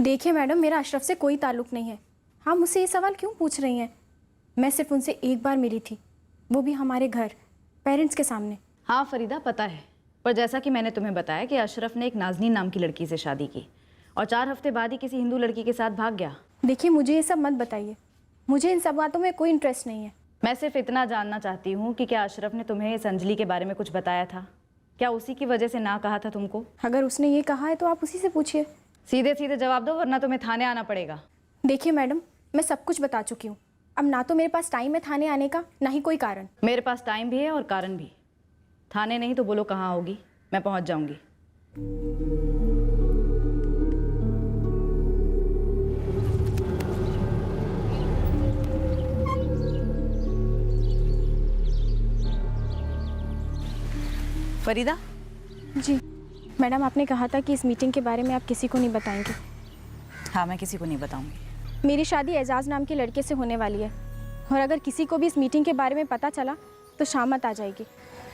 देखिए मैडम, मेरा अशरफ से कोई ताल्लुक़ नहीं है। आप मुझसे ये सवाल क्यों पूछ रही हैं? मैं सिर्फ उनसे एक बार मिली थी, वो भी हमारे घर, पेरेंट्स के सामने। हाँ फरीदा, पता है, पर जैसा कि मैंने तुम्हें बताया कि अशरफ ने एक नाजनीन नाम की लड़की से शादी की और 4 हफ्ते बाद ही किसी हिंदू लड़की के साथ भाग गया। देखिए मुझे ये सब मत बताइए, मुझे इन सब बातों में कोई इंटरेस्ट नहीं है। मैं सिर्फ इतना जानना चाहती हूँ कि क्या अशरफ ने तुम्हें इस अंजलि के बारे में कुछ बताया था? क्या उसी की वजह से ना कहा था तुमको? अगर उसने ये कहा है तो आप उसी से पूछिए। सीधे सीधे जवाब दो, वरना तुम्हें थाने आना पड़ेगा। देखिए मैडम, मैं सब कुछ बता चुकी हूँ। अब ना तो मेरे पास टाइम है थाने आने का, ना ही कोई कारण। मेरे पास टाइम भी है और कारण भी। थाने नहीं तो बोलो कहाँ होगी, मैं पहुँच जाऊँगी। फरीदा। जी मैडम, आपने कहा था कि इस मीटिंग के बारे में आप किसी को नहीं बताएंगे। हाँ, मैं किसी को नहीं बताऊंगी। मेरी शादी एजाज नाम के लड़के से होने वाली है, और अगर किसी को भी इस मीटिंग के बारे में पता चला तो शामत आ जाएगी।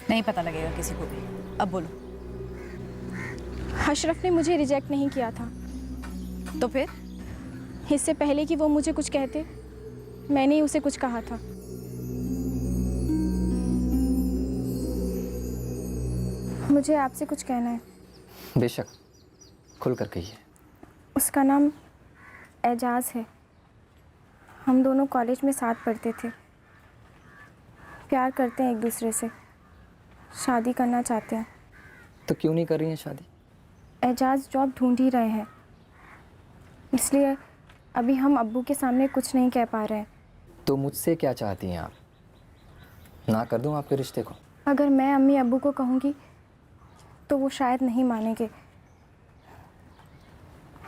नहीं पता लगेगा किसी को भी। अब बोलो। अशरफ ने मुझे रिजेक्ट नहीं किया था। तो फिर? इससे पहले कि वो मुझे कुछ कहते, मैंने ही उसे कुछ कहा था। मुझे आपसे कुछ कहना है। बेशक, खुल कर कहिए। उसका नाम एजाज है। हम दोनों कॉलेज में साथ पढ़ते थे। प्यार करते हैं एक दूसरे से, शादी करना चाहते हैं। तो क्यों नहीं कर रही हैं शादी? एजाज जॉब ढूंढ ही रहे हैं, इसलिए अभी हम अब्बू के सामने कुछ नहीं कह पा रहे हैं। तो मुझसे क्या चाहती हैं आप? ना कर दूं आपके रिश्ते को? अगर मैं अम्मी अब्बू को कहूँगी तो वो शायद नहीं मानेंगे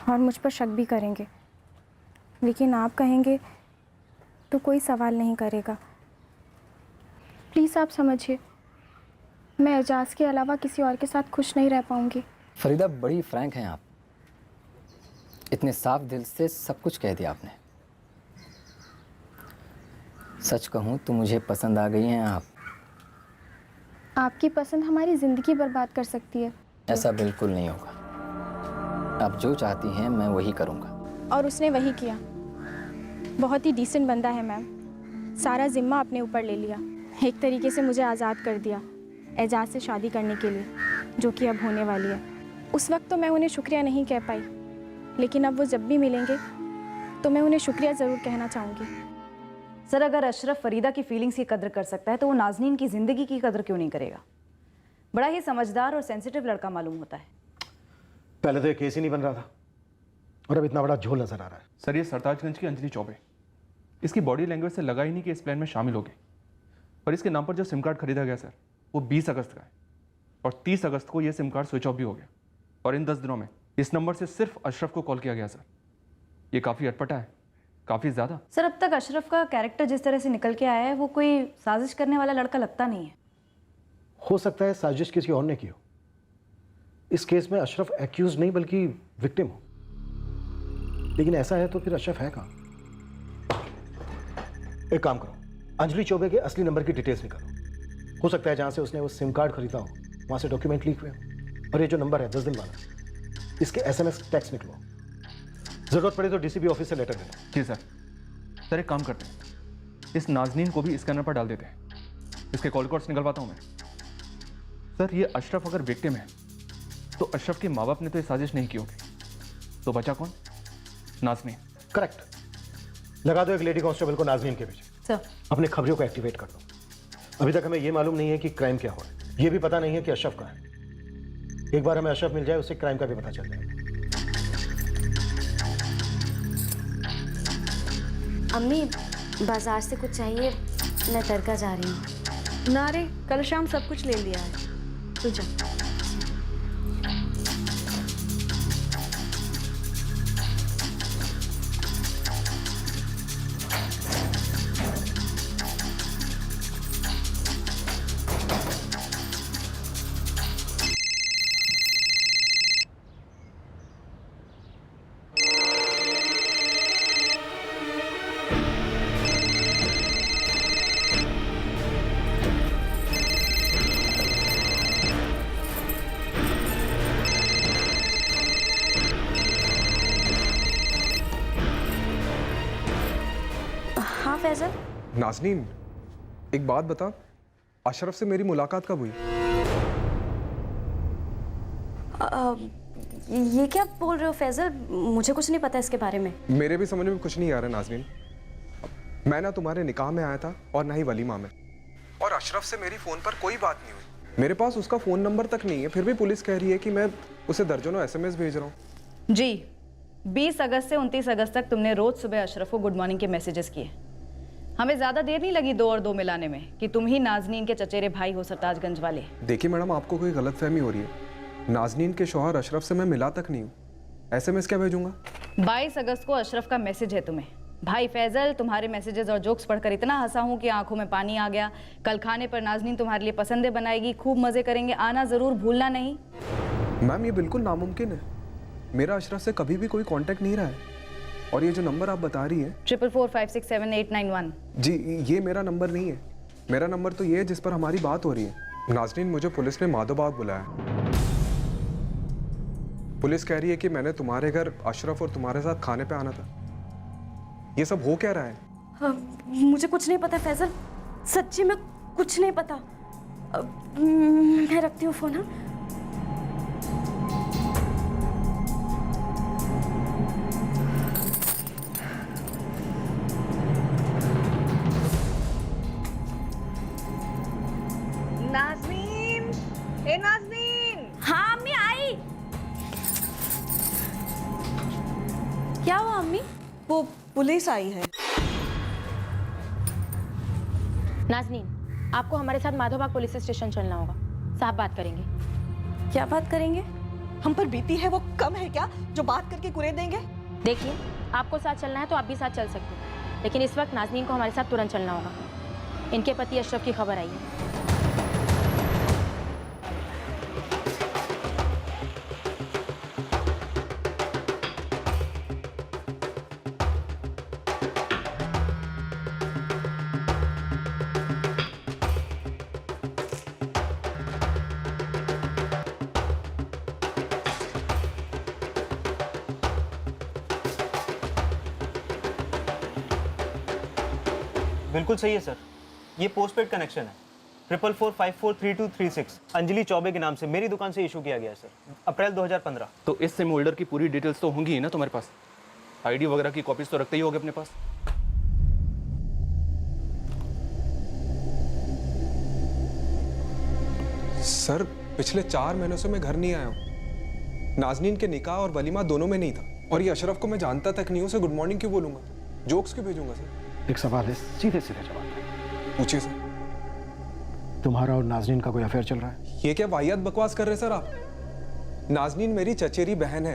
और मुझ पर शक भी करेंगे, लेकिन आप कहेंगे तो कोई सवाल नहीं करेगा। प्लीज़ आप समझिए, मैं एजाज के अलावा किसी और के साथ खुश नहीं रह पाऊँगी। फरीदा, बड़ी फ्रैंक हैं आप। इतने साफ दिल से सब कुछ कह दिया आपने। सच कहूँ तो मुझे पसंद आ गई हैं आप। आपकी पसंद हमारी ज़िंदगी बर्बाद कर सकती है। ऐसा बिल्कुल नहीं होगा। आप जो चाहती हैं मैं वही करूँगा। और उसने वही किया। बहुत ही डिसेंट बंदा है मैम। सारा जिम्मा अपने ऊपर ले लिया, एक तरीके से मुझे आज़ाद कर दिया एजाज से शादी करने के लिए, जो कि अब होने वाली है। उस वक्त तो मैं उन्हें शुक्रिया नहीं कह पाई, लेकिन अब वो जब भी मिलेंगे तो मैं उन्हें शुक्रिया ज़रूर कहना चाहूँगी। सर, अगर अशरफ फरीदा की फीलिंग्स की कदर कर सकता है तो वो नाज़नीन की ज़िंदगी की कदर क्यों नहीं करेगा? बड़ा ही समझदार और सेंसिटिव लड़का मालूम होता है। पहले तो ये केस ही नहीं बन रहा था और अब इतना बड़ा झोल नजर आ रहा है। सर, ये सरताजगंज की अंजलि चौबे, इसकी बॉडी लैंग्वेज से लगा ही नहीं कि इस प्लान में शामिल होगी। पर इसके नाम पर जो सिम कार्ड खरीदा गया सर, वो 20 अगस्त का है और 30 अगस्त को ये सिम कार्ड स्विच ऑफ भी हो गया। और इन 10 दिनों में इस नंबर से सिर्फ अशरफ को कॉल किया गया सर। ये काफ़ी अटपटा है, काफ़ी ज़्यादा। सर, अब तक अशरफ का कैरेक्टर जिस तरह से निकल के आया है वो कोई साजिश करने वाला लड़का लगता नहीं है। हो सकता है साजिश किसी और ने की हो। इस केस में अशरफ एक्यूज नहीं बल्कि विक्टिम हो, लेकिन ऐसा है तो फिर अशरफ है कहाँ? एक काम करो, अंजलि चौबे के असली नंबर की डिटेल्स निकालो। हो सकता है जहां से उसने वो सिम कार्ड खरीदा हो वहां से डॉक्यूमेंट लीक हुए हो। और ये जो नंबर है 10 दिन वाला, इसके SMS टेक्स्ट निकलो। जरूरत पड़े तो DCP ऑफिस से लेटर देना। जी सर। सर, एक काम करते हैं, इस नाजनीन को भी स्कैनर पर डाल देते हैं। इसके कॉल कोड्स निकलवाता हूँ मैं। सर, ये अशरफ अगर विक्टिम है तो अशरफ के माँ बाप ने तो ये साजिश नहीं की होगी, तो बचा कौन? नाजनीन। करेक्ट। लगा दो एक लेडी कांस्टेबल को नाजनीन के पीछे। सर, अपने खबरों को एक्टिवेट कर दो। अभी तक हमें यह मालूम नहीं है कि क्राइम क्या हुआ है, ये भी पता नहीं है कि अशरफ कहाँ है। एक बार हमें अशरफ मिल जाए, उससे क्राइम का भी पता चल जाएगा। अम्मी, बाजार से कुछ चाहिए? मैं तरका जा रही हूँ। ना रे, कल शाम सब कुछ ले लिया है, तू जा। फैजल। नाज़नीन, एक बात बता, अशरफ से मेरी मुलाकात कब हुई? ये क्या बोल रहे हो फैजल? मुझे कुछ नहीं पता इसके बारे में। मेरे भी समझ में कुछ नहीं आ रहा नाज़नीन। मैं ना तुम्हारे निकाह में आया था और ना ही वलीमा में, और अशरफ से मेरी फ़ोन पर कोई बात नहीं हुई। मेरे पास उसका फ़ोन नंबर तक नहीं है, फिर भी पुलिस कह रही है कि मैं उसे दर्जनों SMS भेज रहा हूँ। जी, 20 अगस्त से 29 अगस्त तक तुमने रोज सुबह अशरफ को गुड मॉर्निंग के मैसेजेस किए। हमें ज़्यादा देर नहीं लगी 2 और 2 मिलाने में कि तुम ही नाजनीन के चचेरे भाई हो सरताजगंज वाले। देखिए मैडम, आपको कोई गलतफहमी हो रही है। नाज़नीन के शौहर अशरफ से मैं मिला तक नहीं हूँ, SMS क्या भेजूंगा? 22 अगस्त को अशरफ का मैसेज है तुम्हें भाई फैजल, तुम्हारे मैसेजेस और जोक्स पढ़कर इतना हंसा हूँ कि आंखों में पानी आ गया। कल खाने पर नाज़नीन तुम्हारे लिए पसंदें बनाएगी, खूब मज़े करेंगे, आना ज़रूर, भूलना नहीं। मैम ये बिल्कुल नामुमकिन है, मेरा अशरफ से कभी भी कोई कांटेक्ट नहीं रहा है। और ये जो नंबर आप बता रही है 4445678891, जी, ये मेरा नंबर नहीं है। मेरा नंबर तो ये है जिस पर हमारी बात हो रही है। नाज़नीन, मुझे पुलिस ने माधोबाग बुलाया। पुलिस कह रही है कि मैंने तुम्हारे घर अशरफ और तुम्हारे साथ खाने पे आना था। ये सब हो क्या रहा है? मुझे कुछ नहीं पता फैजल, सच्ची में कुछ नहीं पता। मैं रखती हूँ फोन। हाँ, नाज़नीन, ए नाज़नीन। हाँ अम्मी आई। क्या हुआ अम्मी? वो पुलिस आई है। नाज़नीन, आपको हमारे साथ माधोबाग पुलिस स्टेशन चलना होगा, साहब बात करेंगे। क्या बात करेंगे? हम पर बीती है वो कम है क्या जो बात करके कुरे देंगे? देखिए, आपको साथ चलना है तो आप भी साथ चल सकते हैं, लेकिन इस वक्त नाज़नीन को हमारे साथ तुरंत चलना होगा। इनके पति अशरफ की खबर आई है। बिल्कुल सही है सर, ये पोस्टपेड कनेक्शन है। 4445432236 अंजलि चौबे के नाम से मेरी दुकान से इशू किया गया है सर, अप्रैल 2015। तो इस सिम होल्डर की पूरी डिटेल्स तो होंगी ही ना तुम्हारे पास? आईडी वगैरह की कॉपीज तो रखते ही होगे अपने पास। सर, पिछले 4 महीनों से मैं घर नहीं आया हूँ। नाज़नीन के निकाह और वलीमा दोनों में नहीं था। और ये अशरफ को मैं जानता तक नहीं हूँ, उसे गुड मॉर्निंग क्यों बोलूँगा, जोक्स क्यों भेजूंगा सर? एक सवाल है, सीधे सीधे जवाब दें। पूछिए सर। तुम्हारा और नाज़नीन का कोई अफेयर चल रहा है? ये क्या वाहियात बकवास कर रहे सर आप? नाज़नीन मेरी चचेरी बहन है।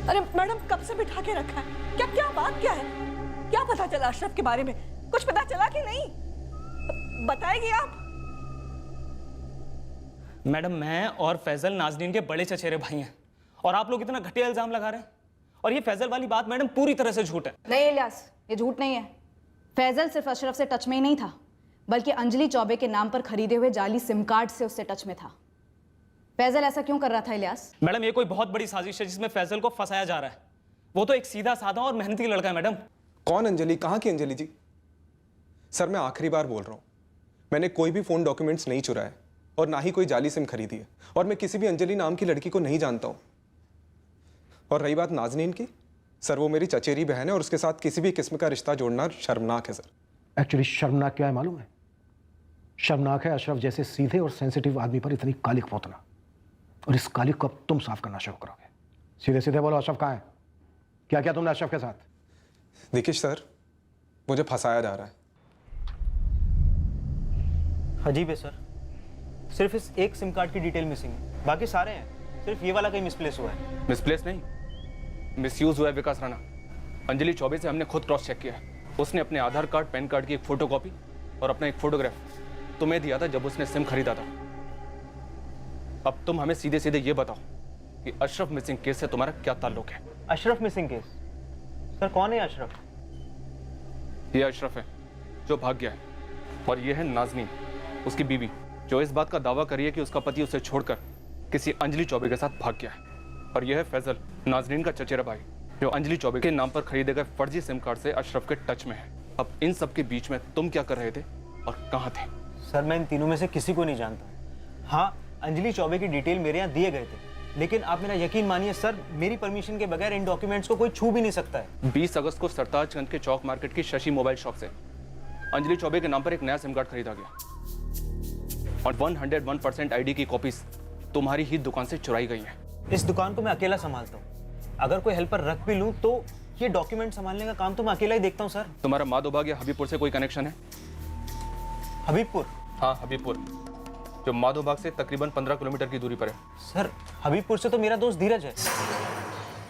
अरे मैडम, कब से बिठा के रखा है? क्या क्या बात क्या है? क्या पता चला अशरफ के बारे में? कुछ पता चला कि नहीं? बताएगी आप? मैडम, मैं और फैजल नाज़नीन के बड़े चचेरे भाई हैं, और आप लोग इतना घटिया इल्जाम लगा रहे हैं। और ये फैजल वाली बात मैडम पूरी तरह से झूठ है। नहीं इलियास, ये झूठ नहीं है। फैजल सिर्फ अशरफ से टच में ही नहीं था, बल्कि अंजलि चौबे के नाम पर खरीदे हुए जाली सिम कार्ड से उससे टच में था। फैजल ऐसा क्यों कर रहा था इलियास? मैडम, ये कोई बहुत बड़ी साजिश है जिसमें फैजल को फंसाया जा रहा है। वो तो एक सीधा साधा और मेहनती लड़का है मैडम। कौन अंजलि? कहाँ की अंजलि जी? सर, मैं आखिरी बार बोल रहा हूँ, मैंने कोई भी फोन डॉक्यूमेंट्स नहीं चुराए और ना ही कोई जाली सिम खरीदी है, और मैं किसी भी अंजलि नाम की लड़की को नहीं जानता हूँ। और रही बात नाज़नीन की, सर वो मेरी चचेरी बहन है और उसके साथ किसी भी किस्म का रिश्ता जोड़ना शर्मनाक है सर। एक्चुअली शर्मनाक क्या है मालूम है? शर्मनाक है अशरफ जैसे सीधे और सेंसिटिव आदमी पर इतनी कालिक पोतना। और इस कालिक को अब तुम साफ करना शुरू करोगे। सीधे सीधे बोलो, अशरफ कहाँ है? क्या क्या तुमने अशरफ के साथ? देखिए सर, मुझे फंसाया जा रहा है। अजीब है सर, सिर्फ इस एक सिम कार्ड की डिटेल मिसिंग है, बाकी सारे हैं, सिर्फ ये वाला कहीं मिसप्लेस हुआ है। मिसप्लेस नहीं, मिसयूज हुआ है विकास राणा। अंजलि चौबे से हमने खुद क्रॉस चेक किया है। उसने अपने आधार कार्ड, पैन कार्ड की एक फोटोकॉपी और अपना एक फोटोग्राफ तुम्हें दिया था जब उसने सिम खरीदा था। अब तुम हमें सीधे सीधे ये बताओ कि अशरफ मिसिंग केस से तुम्हारा क्या ताल्लुक है? Ashraf missing case? सर कौन है अशरफ? ये अशरफ है जो भाग गया है, और ये है नाज़नीन, उसकी बीवी, जो इस बात का दावा करी है कि उसका पति उसे छोड़कर किसी अंजलि चौबे के साथ भाग गया है। और यह है फैजल, नाज़नीन का चचेरा भाई, जो अंजलि चौबे के नाम पर खरीदे गए फर्जी सिम कार्ड से अशरफ के टच में है। अब इन सब के बीच में तुम क्या कर रहे थे और कहाँ थे? सर मैं इन तीनों में से किसी को नहीं जानता। हाँ, अंजलि चौबे की डिटेल मेरे यहाँ दिए गए थे, लेकिन आप मेरा यकीन मानिए सर, मेरी परमिशन के बगैर इन डॉक्यूमेंट्स को कोई छू भी नहीं सकता है। 20 अगस्त को सरताजगंज के चौक मार्केट की शशि मोबाइल शॉप से अंजलि चौबे के नाम पर एक नया सिम कार्ड खरीदा गया, और 101% आईडी की कॉपीज तुम्हारी ही दुकान से चुराई गई है। इस दुकान को मैं अकेला संभालता हूँ, अगर कोई हेल्पर रख भी लूँ तो ये डॉक्यूमेंट संभालने का काम तो मैं अकेला ही देखता हूँ सर। तुम्हारा माधोबाग या हबीबपुर से कोई कनेक्शन है? हबीबपुर? हाँ हबीबपुर, जो माधोबाग से तकरीबन 15 किलोमीटर की दूरी पर है। सर हबीबपुर से तो मेरा दोस्त धीरज है।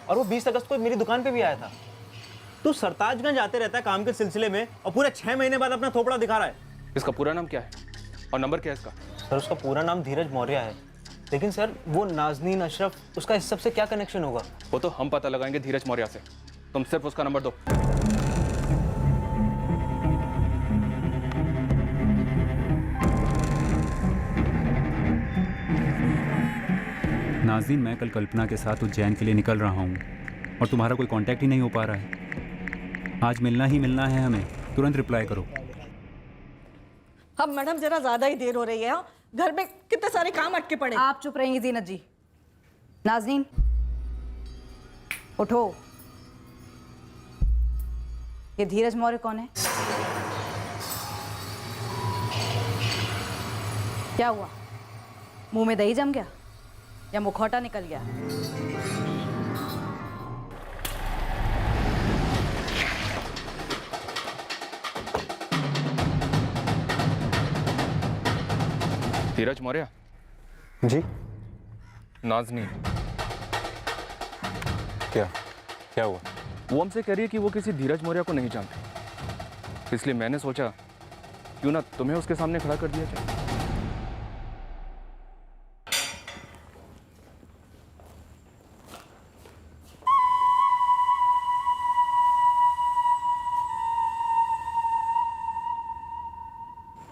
और वो 20 अगस्त को मेरी दुकान पे भी आया था। तू सरताजगंज आते रहता है काम के सिलसिले में और पूरे 6 महीने बाद अपना थोपड़ा दिखा रहा है। इसका पूरा नाम क्या है और नंबर क्या है इसका? सर उसका पूरा नाम धीरज मौर्य है, लेकिन सर वो नाजनीन अशरफ, उसका इस सब से क्या कनेक्शन होगा? वो तो हम पता लगाएंगे धीरज मौर्य से। तुम सिर्फ उसका नंबर दो। नाज़रीन, मैं कल कल्पना के साथ उज्जैन के लिए निकल रहा हूँ और तुम्हारा कोई कांटेक्ट ही नहीं हो पा रहा है। आज मिलना ही मिलना है हमें, तुरंत रिप्लाई करो। अब मैडम जरा ज्यादा ही देर हो रही है। हाँ? घर में कितने सारे काम अटके पड़े। आप चुप रहेंगी जीनत जी। नाज़नीन उठो। ये धीरज मौर्य कौन है? क्या हुआ, मुंह में दही जम गया या मुखौटा निकल गया? धीरज मौर्य जी। नाज़नीन क्या हुआ? वो हमसे कह रही है कि वो किसी धीरज मौर्य को नहीं जानती, इसलिए मैंने सोचा क्यों ना तुम्हें उसके सामने खड़ा कर दिया जाए।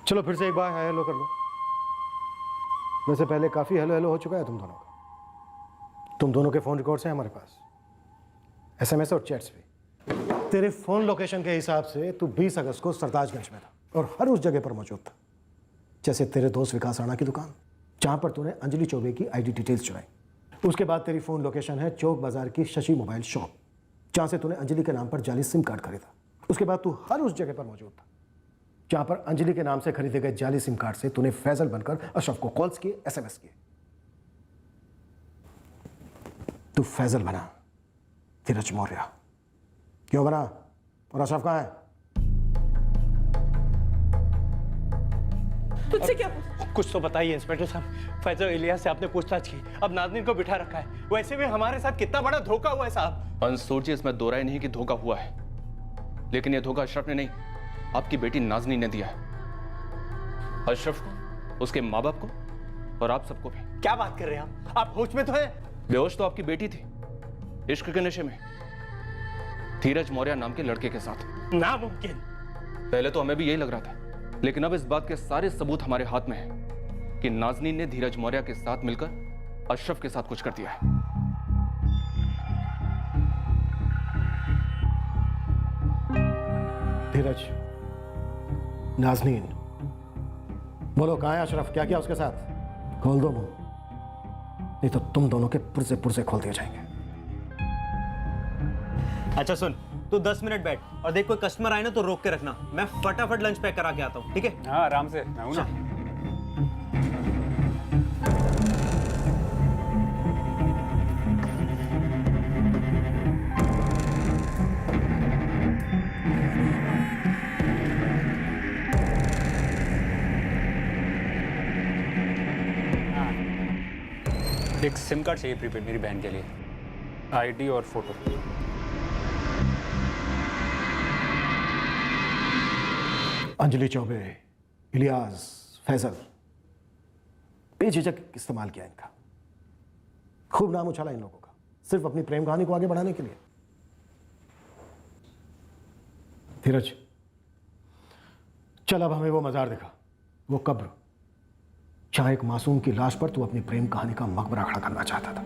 चलो फिर से एक बार हाय हेलो कर लो। वैसे पहले काफ़ी हेलो हेलो हो चुका है तुम दोनों का। तुम दोनों के फ़ोन रिकॉर्ड्स हैं हमारे पास, SMS और चैट्स भी। तेरे फ़ोन लोकेशन के हिसाब से तू 20 अगस्त को सरताजगंज में था और हर उस जगह पर मौजूद था, जैसे तेरे दोस्त विकास राणा की दुकान, जहाँ पर तूने अंजलि चौबे की ID डिटेल्स चुराई। उसके बाद तेरी फ़ोन लोकेशन है चौक बाज़ार की शशि मोबाइल शॉप, जहाँ से तूने अंजलि के नाम पर जाली सिम कार्ड खरीदा। उसके बाद तू हर उस जगह पर मौजूद था जहाँ पर अंजलि के नाम से खरीदे गए जाली सिम कार्ड से तूने फैजल बनकर अशरफ को कॉल्स किए, SMS किए। तू फैजल बना धीरज मौर्य। क्यों बना? और अशरफ कहाँ है? तुझसे क्या? कुछ तो बताइए इंस्पेक्टर साहब। फैजल इलियास से आपने पूछताछ की, अब नाज़नीन को बिठा रखा है। वैसे भी हमारे साथ कितना बड़ा धोखा हुआ है साहब। अंसुर जी, इसमें दो राय नहीं कि धोखा हुआ है, लेकिन यह धोखा अशरफ ने नहीं, आपकी बेटी नाज़नीन ने दिया है। अशरफ को, उसके माँ बाप को और आप सबको भी। क्या बात कर रहे हैं आप होश में तो हैं? बेहोश तो आपकी बेटी थी, इश्क के नशे में, धीरज मौर्य नाम के लड़के के साथ। नामुमकिन। पहले तो हमें भी यही लग रहा था, लेकिन अब इस बात के सारे सबूत हमारे हाथ में हैं कि नाज़नीन ने धीरज मौर्य के साथ मिलकर अशरफ के साथ कुछ कर दिया है। धीरज, नाज़नीन, बोलो कहाँ है अशरफ? क्या किया उसके साथ? खोल दो मुंह, नहीं तो तुम दोनों के पुर्जे पुर्जे खोल दिए जाएंगे। अच्छा सुन, तू 10 मिनट बैठ और देख कोई कस्टमर आए ना तो रोक के रखना, मैं फटाफट लंच पैक करा के आता हूँ, ठीक है? हाँ आराम से, मैं हूं ना। एक सिम कार्ड चाहिए प्रीपेड मेरी बहन के लिए, ID और फोटो। अंजलि चौबे, इलियास, फैजल, बेझिझक इस्तेमाल किया इनका। खूब नाम उछाला इन लोगों का, सिर्फ अपनी प्रेम कहानी को आगे बढ़ाने के लिए। धीरज, चल अब हमें वो मज़ार दिखा, वो कब्र जहां एक मासूम की लाश पर तू अपनी प्रेम कहानी का मकबरा खड़ा करना चाहता था।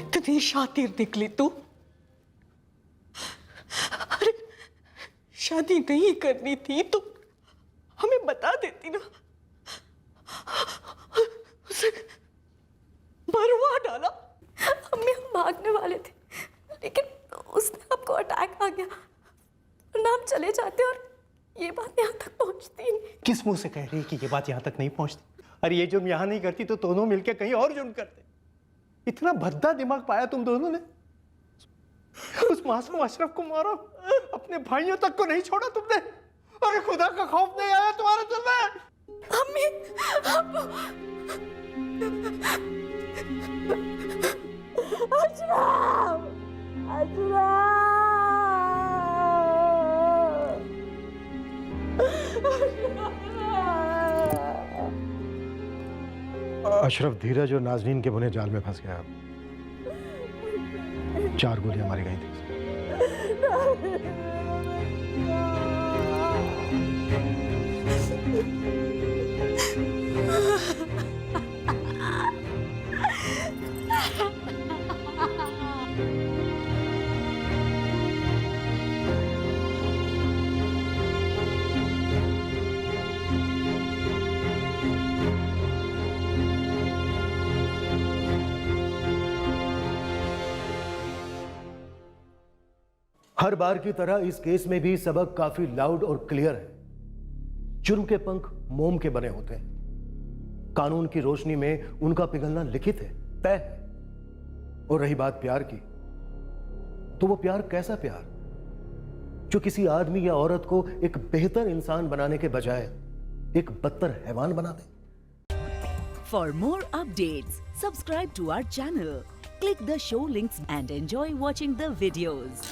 इतनी शातिर निकली तू। अरे शादी नहीं करनी थी तो हमें बता देती ना, उसे मरवा डाला। अम्मी हम भागने वाले थे, लेकिन उसने आपको अटैक आ गया वरना हम चले जाते और ये बात यहाँ तक पहुँचती नहीं। किस मुंह से कह रही है कि ये बात यहाँ तक नहीं पहुँचती? अरे ये जुर्म यहाँ नहीं करती तो दोनों मिलकर कहीं और जुर्म करते। इतना भद्दा दिमाग पाया तुम दोनों ने। उस मासूम अशरफ को मारो, अपने भाइयों तक को नहीं छोड़ा तुमने। अरे खुदा का खौफ नहीं आया तुम्हारे दिल में? अम्मी, अशरफ, अशरफ धीरज और नाजनीन के बुने जाल में फंस गया। 4 गोलियां मारी गई थी। हर बार की तरह इस केस में भी सबक काफी लाउड और क्लियर है। जुर्म के पंख मोम के बने होते हैं। कानून की रोशनी में उनका पिघलना लिखित है, तय है। और रही बात प्यार की, तो वो प्यार कैसा प्यार जो किसी आदमी या औरत को एक बेहतर इंसान बनाने के बजाय एक बदतर हैवान बना दे। For more updates, subscribe to our channel, click the show links and enjoy watching the videos.